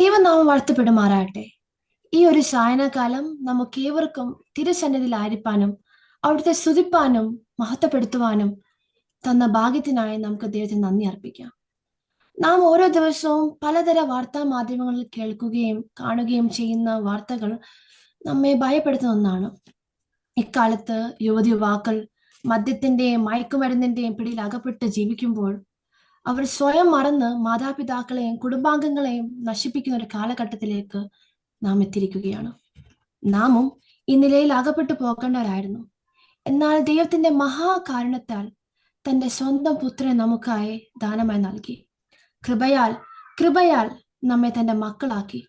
ദൈവനാമം വാഴ്ത്തപ്പെടുമാറാകട്ടെ. ഈ ഒരു സായനകാലം നമുക്കേവർക്കും തിരുസന്നിധിയിലായിരിക്കാനും അവിടുത്തെ സ്തുതിപ്പാനും മഹത്വപ്പെടുത്തുവാനും തന്ന ഭാഗ്യത്തിനായി നമുക്ക് ദൈവത്തിന് നന്ദി അർപ്പിക്കാം. നാം ഓരോ ദിവസവും പലതര വാർത്താ മാധ്യമങ്ങളിൽ കേൾക്കുകയും കാണുകയും ചെയ്യുന്ന വാർത്തകൾ നമ്മെ ഭയപ്പെടുത്തുന്ന ഒന്നാണ്. ഇക്കാലത്ത് യുവതിയുവാക്കൾ മദ്യത്തിന്റെയും മയക്കുമരുന്നിന്റെയും പിടിയിൽ അകപ്പെട്ട് ജീവിക്കുമ്പോൾ അവർ സ്വയം മറന്ന് മാതാപിതാക്കളെയും കുടുംബാംഗങ്ങളെയും നശിപ്പിക്കുന്ന ഒരു കാലഘട്ടത്തിലേക്ക് നാം എത്തിയിരിക്കുകയാണ്. നാമും ഈ നിലയിൽ അകപ്പെട്ടു പോകേണ്ടവരായിരുന്നു. എന്നാൽ ദൈവത്തിന്റെ മഹാകാരുണ്യത്താൽ തന്റെ സ്വന്തം പുത്രനെ നമുക്കായി ദാനമായി നൽകി. കൃപയാൽ നമ്മെ തന്റെ മക്കളാക്കി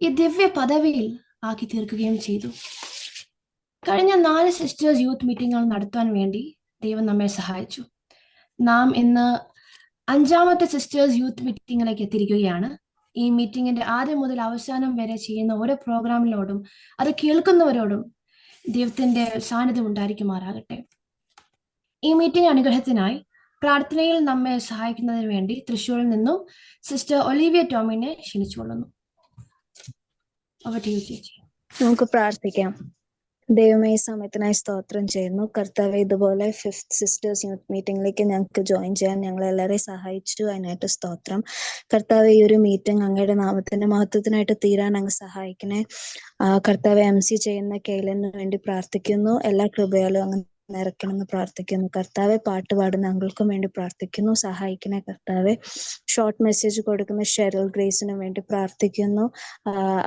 ഈ ദിവ്യ പദവിയിൽ ആക്കി തീർക്കുകയും ചെയ്തു. കഴിഞ്ഞ 4 സിസ്റ്റേഴ്സ് യൂത്ത് മീറ്റിങ്ങുകൾ നടത്താൻ വേണ്ടി ദൈവം നമ്മെ സഹായിച്ചു. നാം ഇന്ന് 5ാമത്തെ സിസ്റ്റേഴ്സ് യൂത്ത് മീറ്റിങ്ങിലേക്ക് എത്തിയിരിക്കുകയാണ്. ഈ മീറ്റിങ്ങിന്റെ ആദ്യം മുതൽ അവസാനം വരെ ചെയ്യുന്ന ഓരോ പ്രോഗ്രാമിനോടും അത് കേൾക്കുന്നവരോടും ദൈവത്തിന്റെ സാന്നിധ്യം ഉണ്ടായിരിക്കുമാറാകട്ടെ. ഈ മീറ്റിംഗ് അനുഗ്രഹത്തിനായി പ്രാർത്ഥനയിൽ നമ്മെ സഹായിക്കുന്നതിന് വേണ്ടി തൃശ്ശൂരിൽ നിന്നും സിസ്റ്റർ ഒലിവിയ ടോമിനെ ക്ഷണിച്ചുകൊള്ളുന്നു. ചേച്ചി, നമുക്ക് പ്രാർത്ഥിക്കാം. ദൈവമേ, ഈ സമയത്തിനായി സ്തോത്രം ചെയ്യുന്നു. കർത്താവെ, ഇതുപോലെ 5th സിസ്റ്റേഴ്സ് യൂത്ത് മീറ്റിംഗിലേക്ക് ഞങ്ങൾക്ക് ജോയിൻ ചെയ്യാൻ ഞങ്ങളെല്ലാവരെയും സഹായിച്ചു. അതിനായിട്ട് സ്തോത്രം. കർത്താവെ, ഈ ഒരു മീറ്റിംഗ് അങ്ങയുടെ നാമത്തിന്റെ മഹത്വത്തിനായിട്ട് തീരാൻ അങ്ങ് സഹായിക്കണേ. കർത്താവെ, MC ചെയ്യുന്ന കേലന് വേണ്ടി പ്രാർത്ഥിക്കുന്നു. എല്ലാ കൃപയാലും അങ്ങ് നിറയ്ക്കണമെന്ന് പ്രാർത്ഥിക്കുന്നു. കർത്താവെ, പാട്ട് പാടുന്ന അങ്കിൾക്കും വേണ്ടി പ്രാർത്ഥിക്കുന്നു. സഹായിക്കണേ കർത്താവെ. ഷോർട്ട് മെസ്സേജ് കൊടുക്കുന്ന ഷെറിൽ ഗ്രേസിന് വേണ്ടി പ്രാർത്ഥിക്കുന്നു.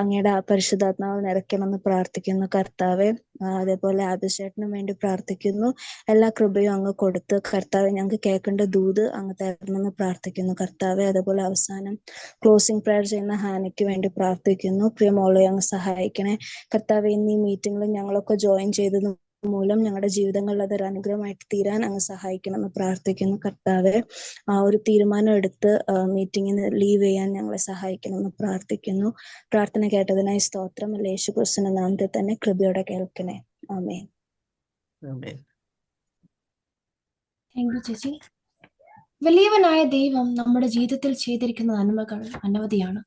അങ്ങയുടെ പരിശുദ്ധാത്മാവ് നിറയ്ക്കണമെന്ന് പ്രാർത്ഥിക്കുന്നു കർത്താവെ. അതേപോലെ അഭിഷേകത്തിനും വേണ്ടി പ്രാർത്ഥിക്കുന്നു. എല്ലാ കൃപയും അങ്ങ് കൊടുത്ത് കർത്താവെ ഞങ്ങൾക്ക് കേൾക്കേണ്ട ദൂത് അങ്ങ് തരണമെന്ന് പ്രാർത്ഥിക്കുന്നു കർത്താവെ. അതേപോലെ അവസാനം ക്ലോസിംഗ് പ്രയർ ചെയ്യുന്ന ഹാനയ്ക്ക് വേണ്ടി പ്രാർത്ഥിക്കുന്നു. പ്രിയമോളെ അങ്ങ് സഹായിക്കണേ കർത്താവെ. ഇന്ന് ഈ മീറ്റിംഗിൽ ഞങ്ങളൊക്കെ ജോയിൻ ചെയ്തത് മൂലം ഞങ്ങളുടെ ജീവിതങ്ങളിൽ അതൊരു അനുഗ്രഹമായിട്ട് തീരാൻ അങ്ങ് സഹായിക്കണമെന്ന് പ്രാർത്ഥിക്കുന്നു കർത്താവെ. ഒരു തീരുമാനം എടുത്ത് മീറ്റിങ്ങിന് ലീവ് ചെയ്യാൻ ഞങ്ങളെ സഹായിക്കണമെന്ന് പ്രാർത്ഥിക്കുന്നു. പ്രാർത്ഥന കേട്ടതിനായി സ്തോത്രം. യേശു ക്രിസ്തുവിന്റെ നാമത്തിൽ തന്നെ കൃപയോടെ കേൾക്കണേ. ആമേൻ. ചേച്ചി, വലിയവനായ ദൈവം നമ്മുടെ ജീവിതത്തിൽ ചെയ്തിരിക്കുന്ന നന്മകൾ അനവധിയാണ്.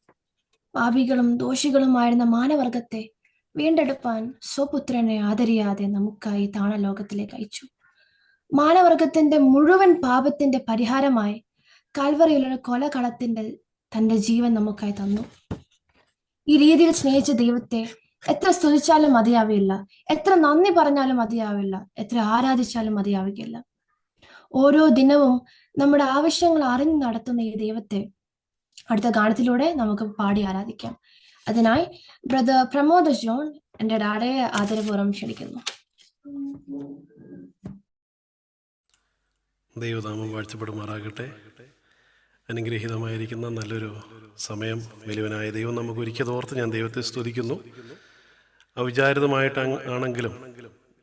പാപികളും ദോഷികളുമായിരുന്ന മാനവർഗത്തെ വീണ്ടെടുപ്പാൻ സ്വപുത്രനെ ആദരിയാതെ നമുക്കായി താണലോകത്തിലേക്ക് അയച്ചു. മാനവർഗത്തിന്റെ മുഴുവൻ പാപത്തിന്റെ പരിഹാരമായി കാൽവറിയിലൊരു കൊലകളത്തിന്റെ തന്റെ ജീവൻ നമുക്കായി തന്നു. ഈ രീതിയിൽ സ്നേഹിച്ച ദൈവത്തെ എത്ര സ്തുതിച്ചാലും മതിയാവില്ല, എത്ര നന്ദി പറഞ്ഞാലും മതിയാവില്ല, എത്ര ആരാധിച്ചാലും മതിയാവുകയില്ല. ഓരോ ദിനവും നമ്മുടെ ആവശ്യങ്ങൾ അറിഞ്ഞു നടത്തുന്ന ഈ ദൈവത്തെ അടുത്ത ഗാനത്തിലൂടെ നമുക്ക് പാടി ആരാധിക്കാം. അതിനായി ബ്രദർ പ്രമോദ് ജോൺ എൻ്റെ ഡാഡയെ ആദരപൂർവ്വം ക്ഷണിക്കുന്നു. ദൈവനാമം വാഴ്ത്തപ്പെടുമാറാകട്ടെ. അനുഗ്രഹീതമായിരിക്കുന്ന നല്ലൊരു സമയം വലിയവനായ ദൈവം നമുക്ക് ഒരുക്കിയതോർത്ത് ഞാൻ ദൈവത്തെ സ്തുതിക്കുന്നു. അവിചാരിതമായിട്ട് ആണെങ്കിലും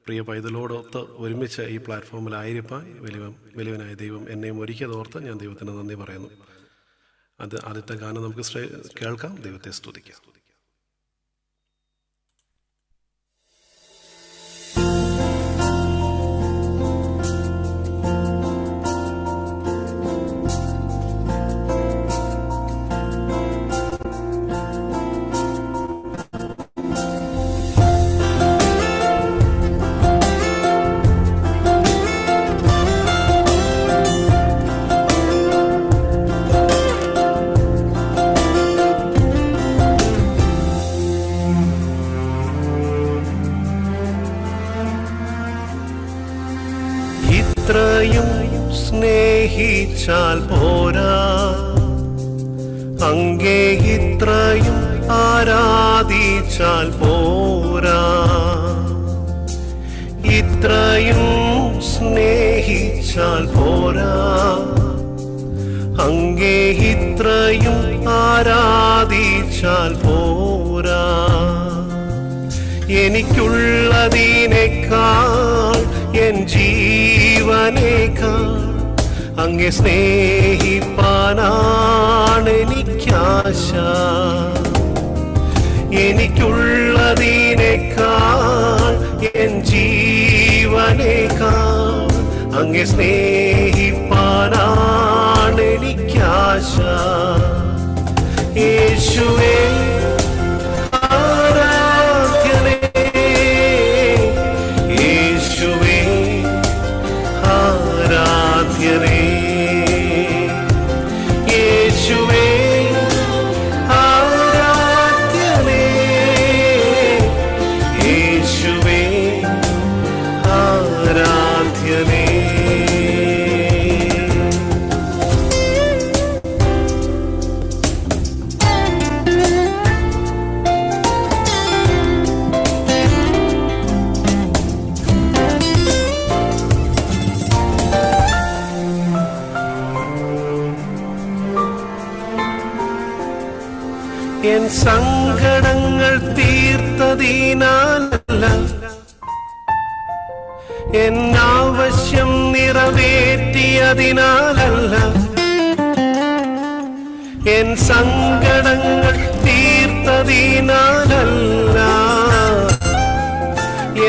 പ്രിയ പൈതലോടൊത്ത് ഒരുമിച്ച് ഈ പ്ലാറ്റ്ഫോമിലായിരിക്കാൻ വലിയവനായ ദൈവം എന്നെയും ഒരുക്കിയതോർത്ത് ഞാൻ ദൈവത്തിന് നന്ദി പറയുന്നു. ആദ്യത്തെ ഗാനം നമുക്ക് കേൾക്കാം. ദൈവത്തെ സ്തുതിക്കാം. ഇത്രയും സ്നേഹിച്ചാൽ പോരാ, അങ്ങേ ഇത്രയും ആരാധിച്ചാൽ പോരാ. ഇത്രയും സ്നേഹിച്ചാൽ പോരാ, അങ്ങേ ഇത്രയും ആരാധിച്ചാൽ പോരാ. എനിക്കുള്ളതിനേക്കാൾ എൻ ജീവനേക്കാൾ അങ്ങേ സ്നേഹിപ്പാനാണ് എനിക്കാശ. എനിക്കുള്ളതിനേക്കാൾ എൻ ജീവനേക്കാൾ അങ്ങേ സ്നേഹിപ്പാനാണ് എനിക്കാശ. യേശുവേ എൻ സങ്കടങ്ങൾ തീർത്തതിനാലല്ല, എൻ ആവശ്യം നിറവേറ്റിയതിനാലല്ല, എൻ സങ്കടങ്ങൾ തീർത്തതിനാലല്ല,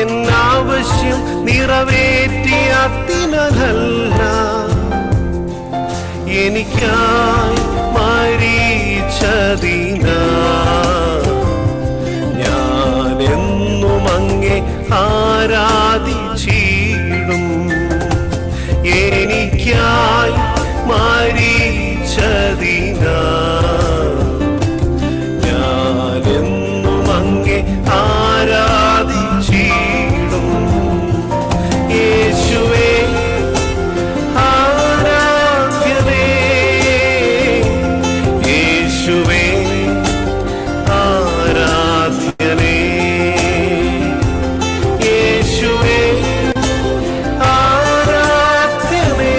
എൻ ആവശ്യം നിറവേറ്റിയതിനാലല്ല, എനിക്കായി മരിച്ചതിനാ ഞാനെന്നും അങ്ങേ ആരാധിച്ചിടും. എനിക്കായി മരിച്ചതിനാ ഞാനെന്നും അങ്ങേ ആരാധിച്ചിടും. യേശുവേ ആരാധ്യനേ, യേശുവേ ആരാധ്യനേ, യേശുവേ ആരാധ്യനേ,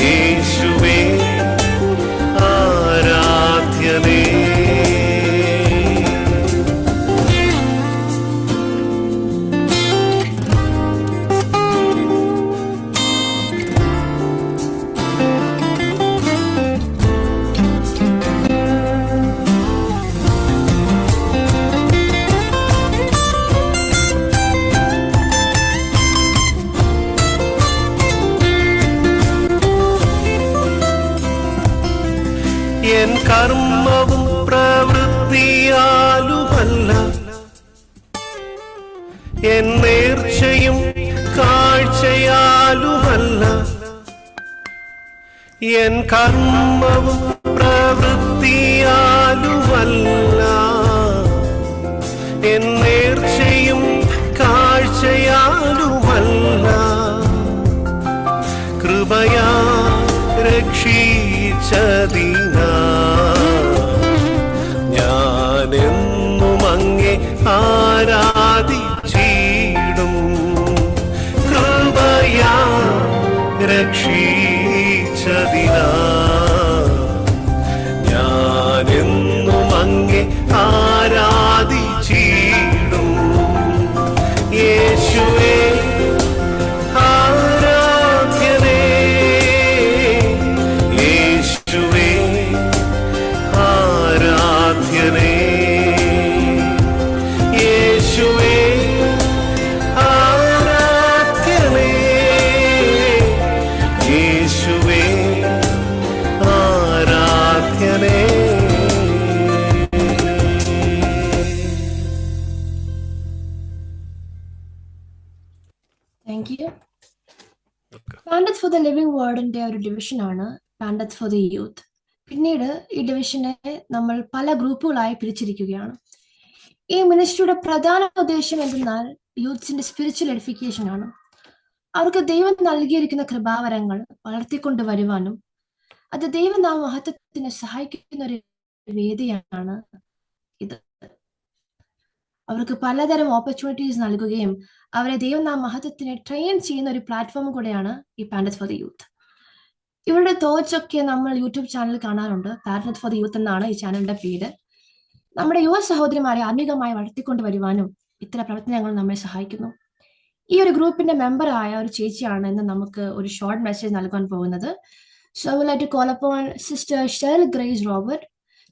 യേശുവേ ആരാധ്യനേ. എൻ കർമ്മവും പ്രവൃത്തിയാലുമല്ല, എൻ നേർച്ചയും കാഴ്ചയാലുമല്ല, എൻ കർമ്മവും പ്രവൃത്തിയാലുമല്ല, എൻ നേർച്ചയും കാഴ്ചയാലുമല്ല, കൃപയാ രക്ഷിച്ചതിനാ ഞാനെന്നും അങ്ങേ ആരാധിച്ചിടും. കൃപയാ രക്ഷിച്ചതിനാ ഞാനെന്നും അങ്ങേ ആരാധിച്ചിടും. യേശുവേ ആരാധ്യനേ, യേശുവേ ആരാധ്യനേ, യേശുവേ ആരാധ്യനേ, യേശുവേ ആരാധ്യനേ. Thank you. Pundits for the living വേർഡിന്റെ ഒരു ഡിവിഷനാണ് പാൻഡറ്റ്സ് ഫോർ ദ യൂത്ത്. പിന്നീട് ഈ ഡിവിഷനെ നമ്മൾ പല ഗ്രൂപ്പുകളായി പിരിച്ചിരിക്കുകയാണ്. ഈ മിനിസ്ട്രിയുടെ പ്രധാന ഉദ്ദേശം എന്തെന്നാൽ യൂത്ത്സിന്റെ സ്പിരിച്വൽ എഡിഫിക്കേഷൻ ആണ്. അവർക്ക് ദൈവം നൽകിയിരിക്കുന്ന കൃപാവരങ്ങൾ വളർത്തിക്കൊണ്ട് വരുവാനും അത് ദൈവനാമ മഹത്വത്തിന് സഹായിക്കുന്ന ഒരു വേദിയാണ് ഇത്. അവർക്ക് പലതരം ഓപ്പർച്യൂണിറ്റീസ് നൽകുകയും അവരെ ദൈവനാമ മഹത്വത്തിനെ ട്രെയിൻ ചെയ്യുന്ന ഒരു പ്ലാറ്റ്ഫോം കൂടെയാണ് ഈ പാൻഡറ്റ്സ് ഫോർ ദ യൂത്ത്. ഇവരുടെ തോട്ട്സ് ഒക്കെ നമ്മൾ യൂട്യൂബ് ചാനൽ കാണാറുണ്ട്. പാൻഡറ്റ്സ് ഫോർ ദ യൂത്ത് എന്നാണ് ഈ ചാനലിന്റെ പേര്. നമ്മുടെ യുവ സഹോദരിമാരെ ആത്മീകമായി വളർത്തിക്കൊണ്ട് വരുവാനും ഇത്തരം പ്രവർത്തനങ്ങൾ നമ്മെ സഹായിക്കുന്നു. ഈ ഒരു ഗ്രൂപ്പിന്റെ മെമ്പറായ ഒരു ചേച്ചിയാണ് ഇന്ന് നമുക്ക് ഒരു ഷോർട്ട് മെസ്സേജ് നൽകാൻ പോകുന്നത്. So I would like to call upon Sister Cheryl Grace Robert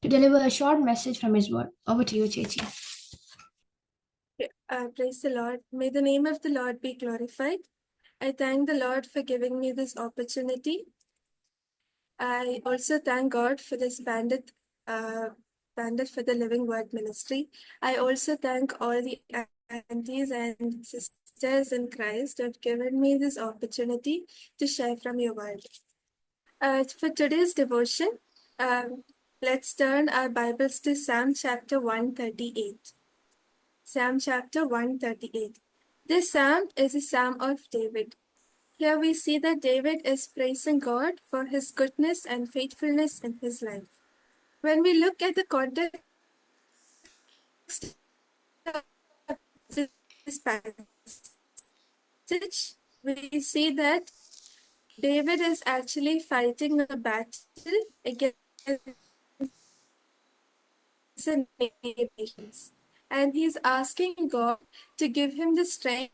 to deliver a short message from his word. Over to you, Chechi. Praise the Lord. May the name of the Lord be glorified. I thank the Lord for giving me this opportunity. I also thank God for this Bandit for the Living Word Ministry. I also thank all the aunties and sisters in Christ who have given me this opportunity to share from your word. For today's devotion, let's turn our Bibles to Psalm chapter 138. Psalm chapter 138. This psalm is a psalm of David. Here we see that David is praising God for his goodness and faithfulness in his life. When we look at the context of this passage, we see that David is actually fighting a battle against and nations. And he's asking God to give him the strength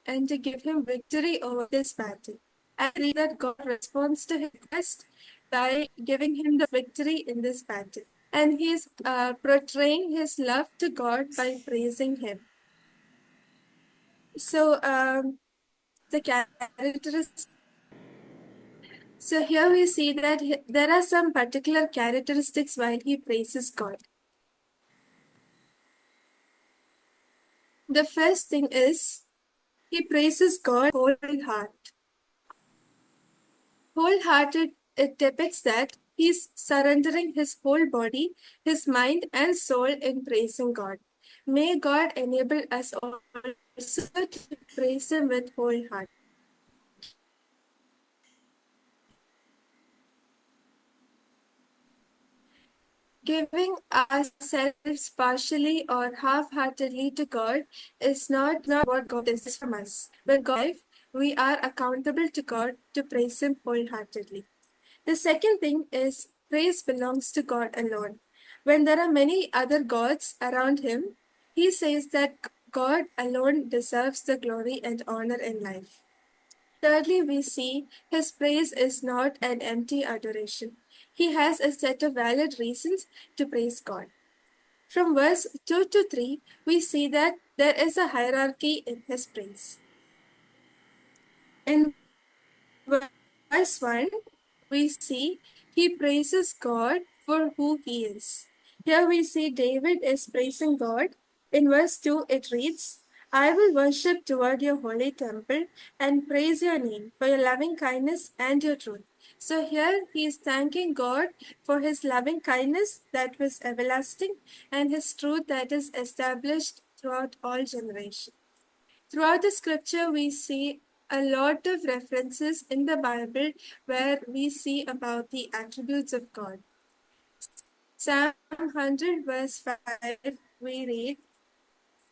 and to give him victory over this battle. And we read that God responds to his request by giving him the victory in this battle. And he's portraying his love to God by praising him. So the characteristics. So here we see that there are some particular characteristics while he praises God. The first thing is he praises God whole heart. Wholehearted, it depicts that he's surrendering his whole body, his mind, and soul in praising God. May God enable us also to praise him with whole heart. Giving ourselves partially or half-heartedly to God is not what God desires from us. When God, we are accountable to God to praise him wholeheartedly. The second thing is praise belongs to God alone. When there are many other gods around him, he says that God alone deserves the glory and honor in life. Thirdly, we see his praise is not an empty adoration. He has a set of valid reasons to praise God. From verse 2 to 3, we see that there is a hierarchy in his praise. In verse 1, we see he praises God for who he is. Here we see David is praising God. In verse 2, it reads, I will worship toward your holy temple and praise your name for your loving kindness and your truth. So here he is thanking God for his loving kindness that was everlasting and his truth that is established throughout all generations. Throughout the scripture, we see a lot of references in the Bible where we see about the attributes of God. Psalm 100, verse 5, we read,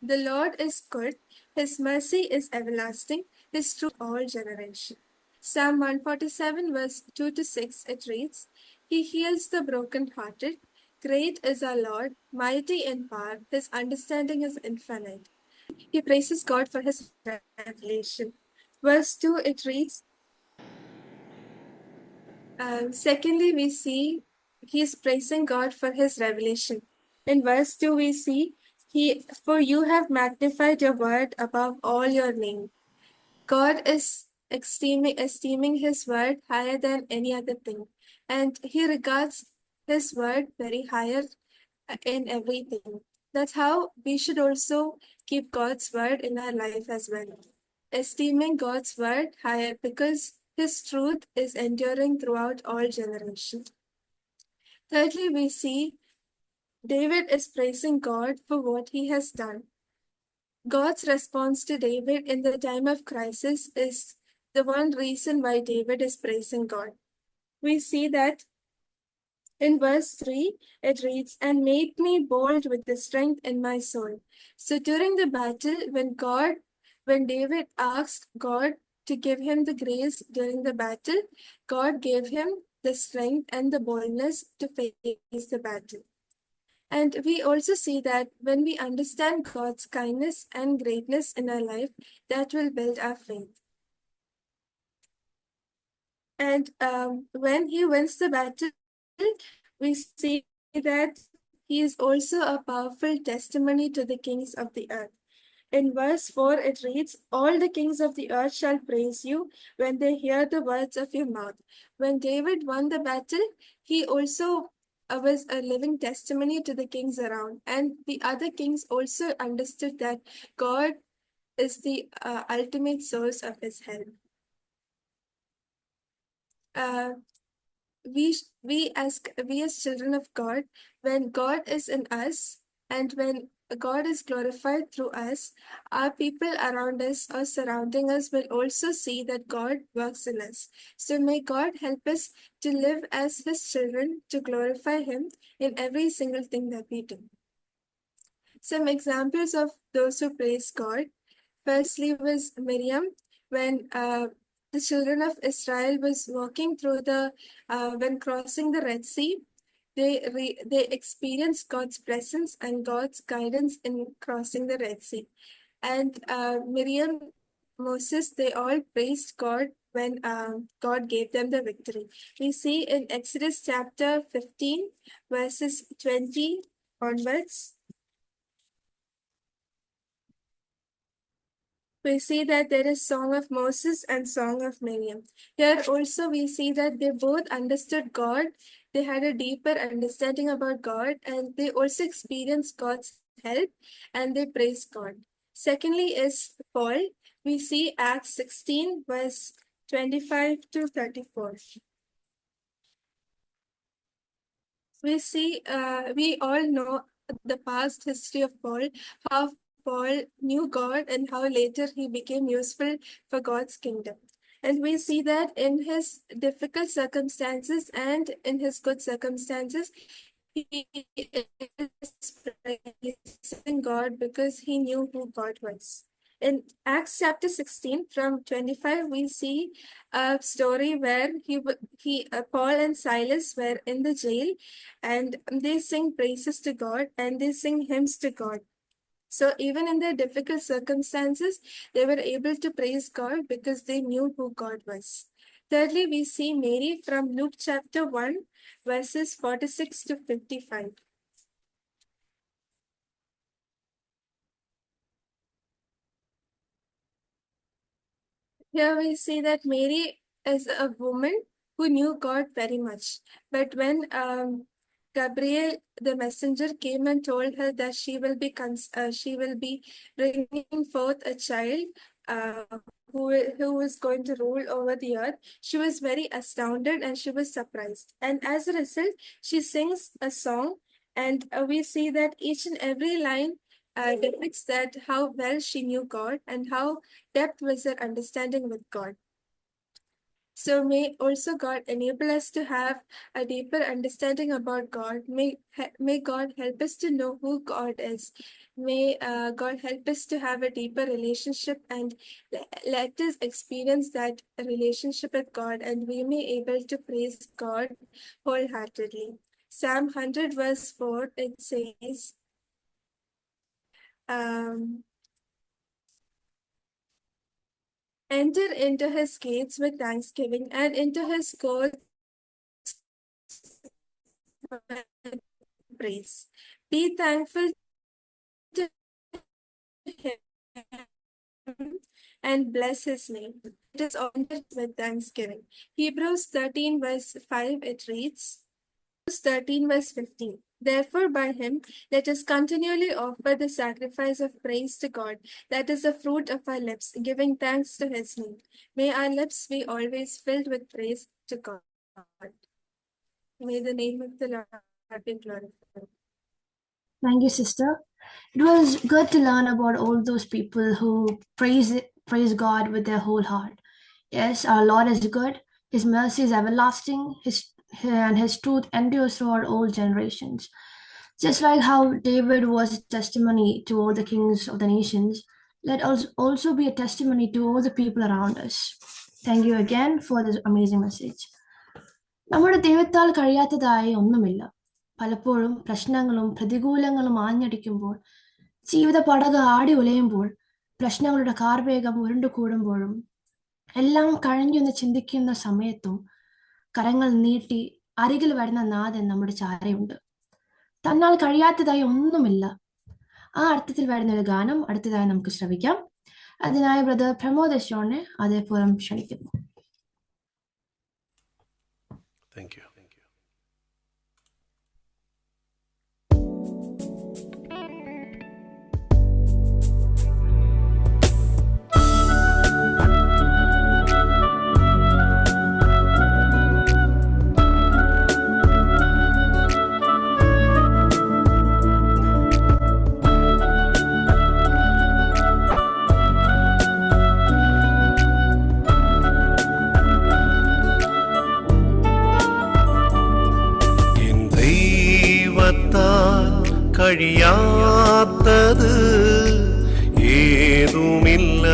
the Lord is good, his mercy is everlasting, his truth all generation. Psalm 147, verse 2 to 6, it reads, he heals the brokenhearted. Great is our Lord, mighty in power, his understanding is infinite. He praises God for his revelation. Verse 2, it reads, secondly, we see he's praising God for his revelation. In verse 2, we see, for you have magnified your word above all your name. God is esteeming his word higher than any other thing. And he regards his word very higher in everything. That's how we should also keep God's word in our life as well. Esteeming God's word higher because his truth is enduring throughout all generations. Thirdly, we see David is praising God for what he has done. God's response to David in the time of crisis is the one reason why David is praising God. We see that in verse 3, it reads, and made me bold with the strength in my soul. So during the battle, when David asked God to give him the grace during the battle, God gave him the strength and the boldness to face the battle. And we also see that when we understand God's kindness and greatness in our life, that will build our faith. And when he wins the battle, we see that he is also a powerful testimony to the kings of the earth. In verse 4, it reads, all the kings of the earth shall praise you when they hear the words of your mouth. When David won the battle, he also was a living testimony to the kings around. And the other kings also understood that God is the ultimate source of his help. We as children of God, when God is in us and when God is glorified through us, our people around us or surrounding us will also see that God works in us. So may God help us to live as his children, to glorify him in every single thing that we do. Some examples of those who praise God. Firstly was Miriam, when the children of Israel was walking through when crossing the Red Sea. they experienced God's presence and God's guidance in crossing the Red Sea. And Miriam, Moses, they all praised God when God gave them the victory. We see in Exodus chapter 15, verses 20 onwards. We see that there is Song of Moses and Song of Miriam. Here also we see that they both understood God. They had a deeper understanding about God, and they also experienced God's help, and they praised God. Secondly is Paul. We see Acts 16, verse 25 to 34. We all know the past history of Paul, how Paul knew God and how later he became useful for God's kingdom. And we see that in his difficult circumstances and in his good circumstances, he is praising God because he knew who God was. In Acts chapter 16, from 25, we see a story where Paul and Silas were in the jail, and they sing praises to God and they sing hymns to God. So even in their difficult circumstances, they were able to praise God because they knew who God was. Thirdly, we see Mary from Luke chapter 1, verses 46 to 55. Here we see that Mary is a woman who knew God very much. But when Gabriel, the messenger, came and told her that she will be bringing forth a child who is going to rule over the earth, she was very astounded and she was surprised. And as a result, she sings a song, and we see that each and every line depicts that how well she knew God and how depth was her understanding with God. So may also God enable us to have a deeper understanding about God. May God help us to know who God is. May God help us to have a deeper relationship, and let us experience that relationship with God, and we may able to praise God wholeheartedly. Psalm 100 verse 4, it says, enter into his gates with thanksgiving and into his courts with praise. Be thankful to him and bless his name. It is honored with thanksgiving. Hebrews 13 verse 5, it reads, 13 verse 15. Therefore, by him, let us continually offer the sacrifice of praise to God, that is the fruit of our lips, giving thanks to his name. May our lips be always filled with praise to God. May the name of the Lord be glorified. Thank you, sister. It was good to learn about all those people who praise God with their whole heart. Yes, our Lord is good. His mercy is everlasting. And his truth endures throughout all generations. Just like how David was a testimony to all the kings of the nations, let us also be a testimony to all the people around us. Thank you again for this amazing message. നമ്മുടെ ദൈവത്താൽ കഴിയാത്തതായി ഒന്നുമില്ല. പലപ്പോഴും പ്രശ്നങ്ങളും പ്രതികൂലങ്ങളും ആഞ്ഞടിക്കുമ്പോൾ, ജീവിത പടക് ആടി ഉലയുമ്പോൾ, പ്രശ്നങ്ങളുടെ കാർവേഗം ഉരുണ്ടുകൂടുമ്പോഴും എല്ലാം കഴിഞ്ഞെന്ന് ചിന്തിക്കുന്ന സമയത്തും കരങ്ങൾ നീട്ടി അരികിൽ വരുന്ന നാഥൻ നമ്മുടെ ചാരയുണ്ട്. തന്നാൽ കഴിയാത്തതായി ഒന്നുമില്ല. ആ അർത്ഥത്തിൽ വരുന്ന ഒരു ഗാനം അടുത്തതായി നമുക്ക് ശ്രവിക്കാം. അതിനായി ബ്രദർ പ്രമോദ് അശോനെ അതേപോലെ ക്ഷണിക്കുന്നു. Thank you. കഴിയാത്തത് ഏതുമില്ല,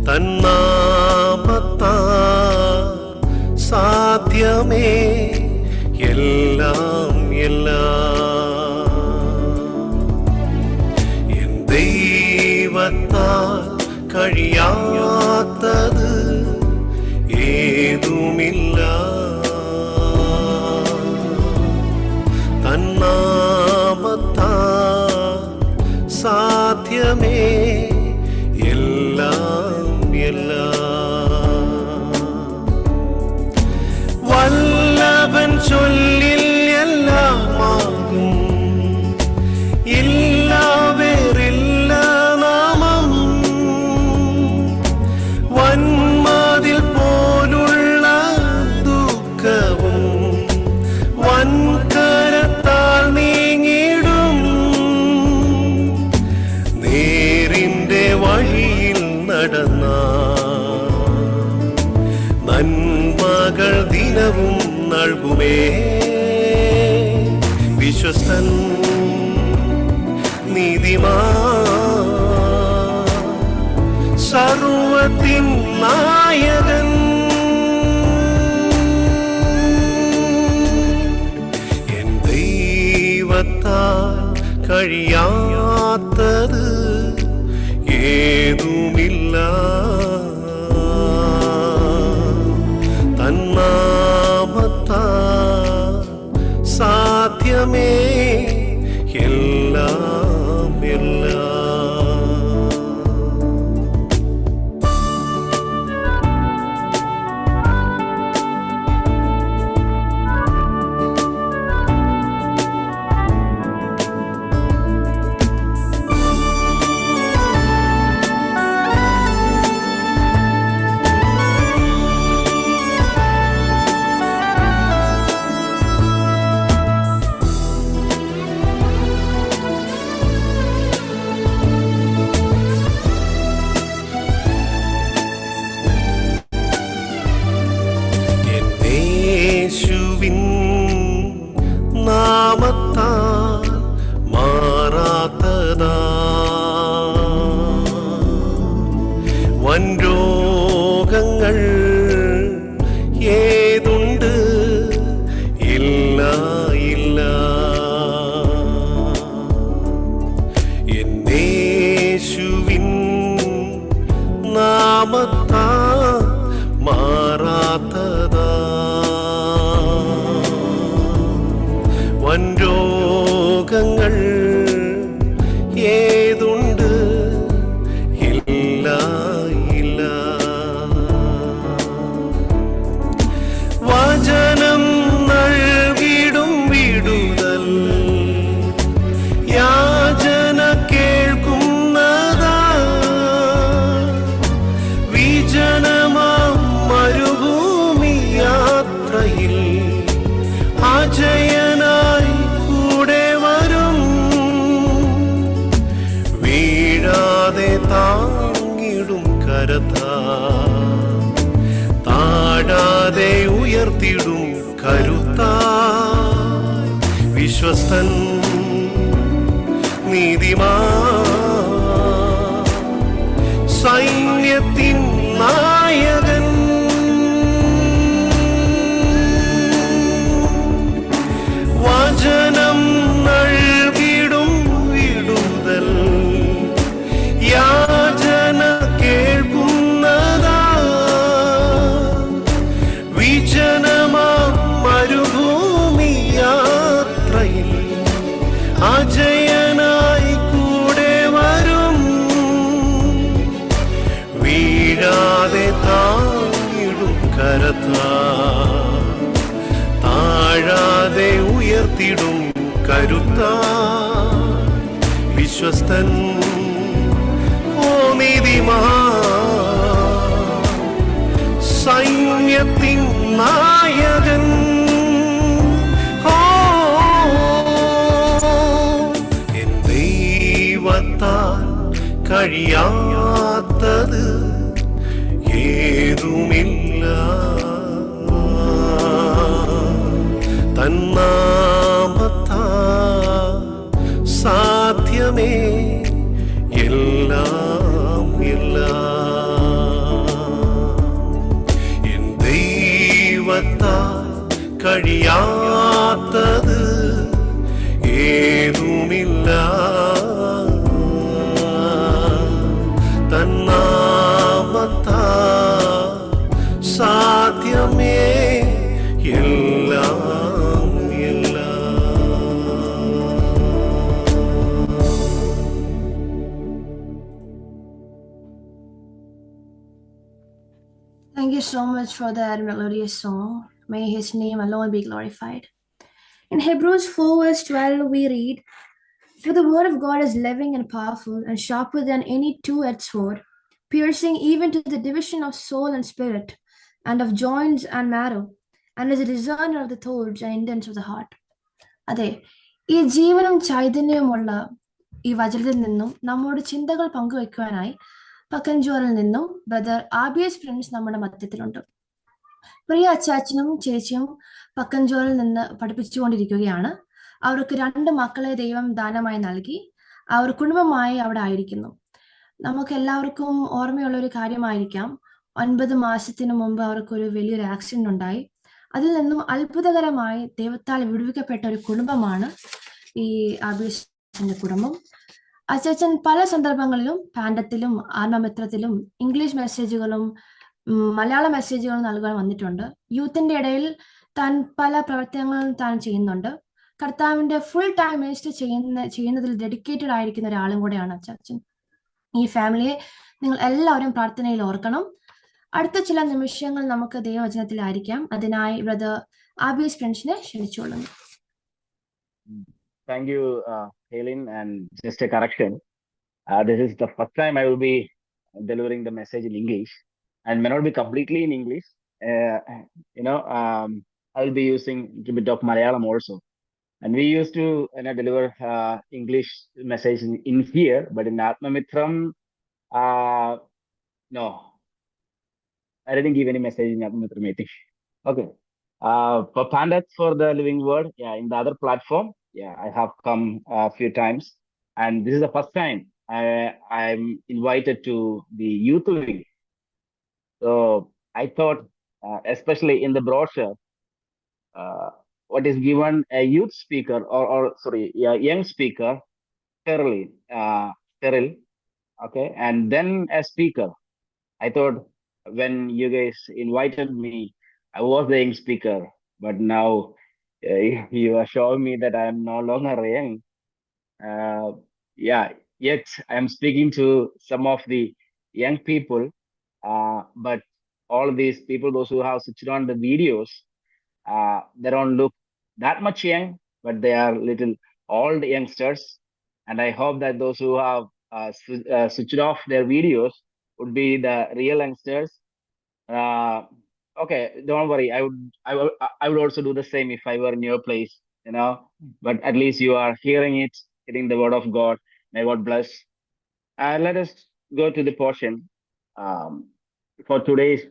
തന്നാമത്താ സാധ്യമല്ല. എല്ലാം എൻ ദൈവത്താൽ കഴിയാത്തത് ഏതുമില്ല. തന്നാമത്താൽ സാധ്യമേ എല്ലാം വല്ലഭൻ ചൊല്ലിൽ എല്ലാമാകും. ഇല്ല വേറില്ല നാമം. വന്മതിൽ പോലുള്ള ദുഃഖവും വൻകരത്താൽ നീങ്ങിടും. നേരിന്റെ വഴിയിൽ നടന്ന നന്മകൾ ദിനവും നൽകുമേ. വിശ്വസ്തൻ നീതിമാൻ സർവ്വത്തിൻ നായകൻ. എൻ ദൈവത്താൽ കഴിയാത്തത് ഏതുമില്ല. തന്നാമത്താൽ സാധ്യമേ എല്ലാം. യേശുവിൻ നാമത്താൽ മാറാത്തതാ വൻരോഗങ്ങൾ ഏതുണ്ട്? ഇല്ല. എൻ യേശുവിൻ നാമത്താൽ മാറാത്തതാ വൻരോഗങ്ങൾ ഏതുണ്ട്? ഇല്ല. വചനം നൽകിടും വിടുതൽ യാചന കേൾക്കുന്നതാ. വിജനമാം മരുഭൂമി യാത്രയിൽ അജയനായി കൂടെ വരും. വീഴാതെ താങ്ങിടും കരത്താ. താഴാതെ ഉയർത്തിടും കരുത്താ. വിശ്വസ്തൻ നീതിമാൻ സൈന്യത്തിൻ നായകൻ. വചനം നൽകിടും വിടുതൽ യാചന കേൾക്കുന്നതാ. വിജനമാം മരുഭൂമി യാത്രയിൽ അജയനായി കൂടെ വരും. വീഴാതെ താങ്ങിടും കരത്താ. താഴാതെ ഉയർത്തിടും കരുത്താ. വിശ്വസ്തൻ ഓ നീതിമാൻ സൈന്യത്തിൻ നായകൻ. എൻ ദൈവത്താൽ കഴിയാത്തത് ഏതുമില്ല. തന്നാമത്താൽ സാധ്യമേ എല്ലാം. എൻ ദൈവത്താൽ കഴിയ ചെയ്യാത്തത് ഏതുമില്ല. തന്നാമത്താ സാധ്യമേ എല്ലാം Thank you so much for that melodious song. May his name alone be glorified. In Hebrews 4 verse 12 we read, "For the word of God is living and powerful and sharper than any two-edged sword, piercing even to the division of soul and spirit, and of joints and marrow, and is a discerner of the thoughts and intents of the heart." അതെ, ഈ ജീവനും ചൈതന്യവുമുള്ള ഈ വചനത്തിൽ നിന്നും നമ്മോട് ചിന്തകൾ പങ്കുവെക്കുവാനായി പക്കൻജോറിൽ നിന്നും brother ആബിയസ് Prince നമ്മുടെ മധ്യത്തിലുണ്ട്. പ്രിയ അച്ചാച്ചനും ചേച്ചിയും പക്കൻജോറിൽ നിന്ന് പഠിപ്പിച്ചുകൊണ്ടിരിക്കുകയാണ്. അവർക്ക് 2 മക്കളെ ദൈവം ദാനമായി നൽകി. അവർ കുടുംബമായി അവിടെ ആയിരിക്കുന്നു. നമുക്ക് എല്ലാവർക്കും ഓർമ്മയുള്ള ഒരു കാര്യമായിരിക്കാം, 9 മാസത്തിനു മുമ്പ് അവർക്കൊരു വലിയൊരു ആക്സിഡന്റ് ഉണ്ടായി. അതിൽ നിന്നും അത്ഭുതകരമായി ദൈവത്താൽ വിടുവിക്കപ്പെട്ട ഒരു കുടുംബമാണ് ഈ ആബിയസിന്റെ കുടുംബം. അച്ചാച്ചൻ പല സന്ദർഭങ്ങളിലും പാൻഡത്തിലും ആത്മമിത്രത്തിലും ഇംഗ്ലീഷ് മെസ്സേജുകളും മലയാള മെസ്സേജുകളും നൽകാൻ വന്നിട്ടുണ്ട്. യൂത്തിന്റെ ഇടയിൽ താൻ പല പ്രവർത്തനങ്ങളും താൻ ചെയ്യുന്നുണ്ട്. കർത്താവിന്റെ ഫുൾ ടൈം മിനിസ്റ്റർ ചെയ്യുന്നതിൽ ഡെഡിക്കേറ്റഡ് ആയിരിക്കുന്ന ഒരാളും കൂടെയാണ് അച്ചാച്ചൻ. ഈ ഫാമിലിയെ നിങ്ങൾ എല്ലാവരും പ്രാർത്ഥനയിൽ ഓർക്കണം. അടുത്ത ചില നിമിഷങ്ങൾ നമുക്ക് ദൈവവചനത്തിലായിരിക്കാം. അതിനായി ബ്രദർ ആബിയസ് ഫ്രണ്ട്സിനെ ക്ഷണിച്ചുകൊള്ളുന്നു. Thank you, Helen. And just a correction, this is the first time I will be delivering the message in English, and may not be completely in English. I will be using a little bit of Malayalam also. And we used to deliver English message in here, but in Atmamitram, no, I didn't give any message in Atmamitram meeting. Okay. For Pandit for the Living Word, yeah, in the other platform, yeah, I have come a few times, and this is the first time I'm invited to the youth wing. So I thought, especially in the brochure, what is given a youth speaker or a young speaker, Cyril, okay, and then a speaker. I thought when you guys invited me, I was the young speaker, but now you are showing me that I am no longer young. Yet I am speaking to some of the young people, but all these people, those who have switched on the videos, they don't look that much young, but they are little old youngsters. And I hope that those who have switched off their videos would be the real youngsters. Okay, don't worry. I would also do the same if I were in your place, But at least you are hearing it, hearing the word of God. May God bless. Let us go to the portion for today's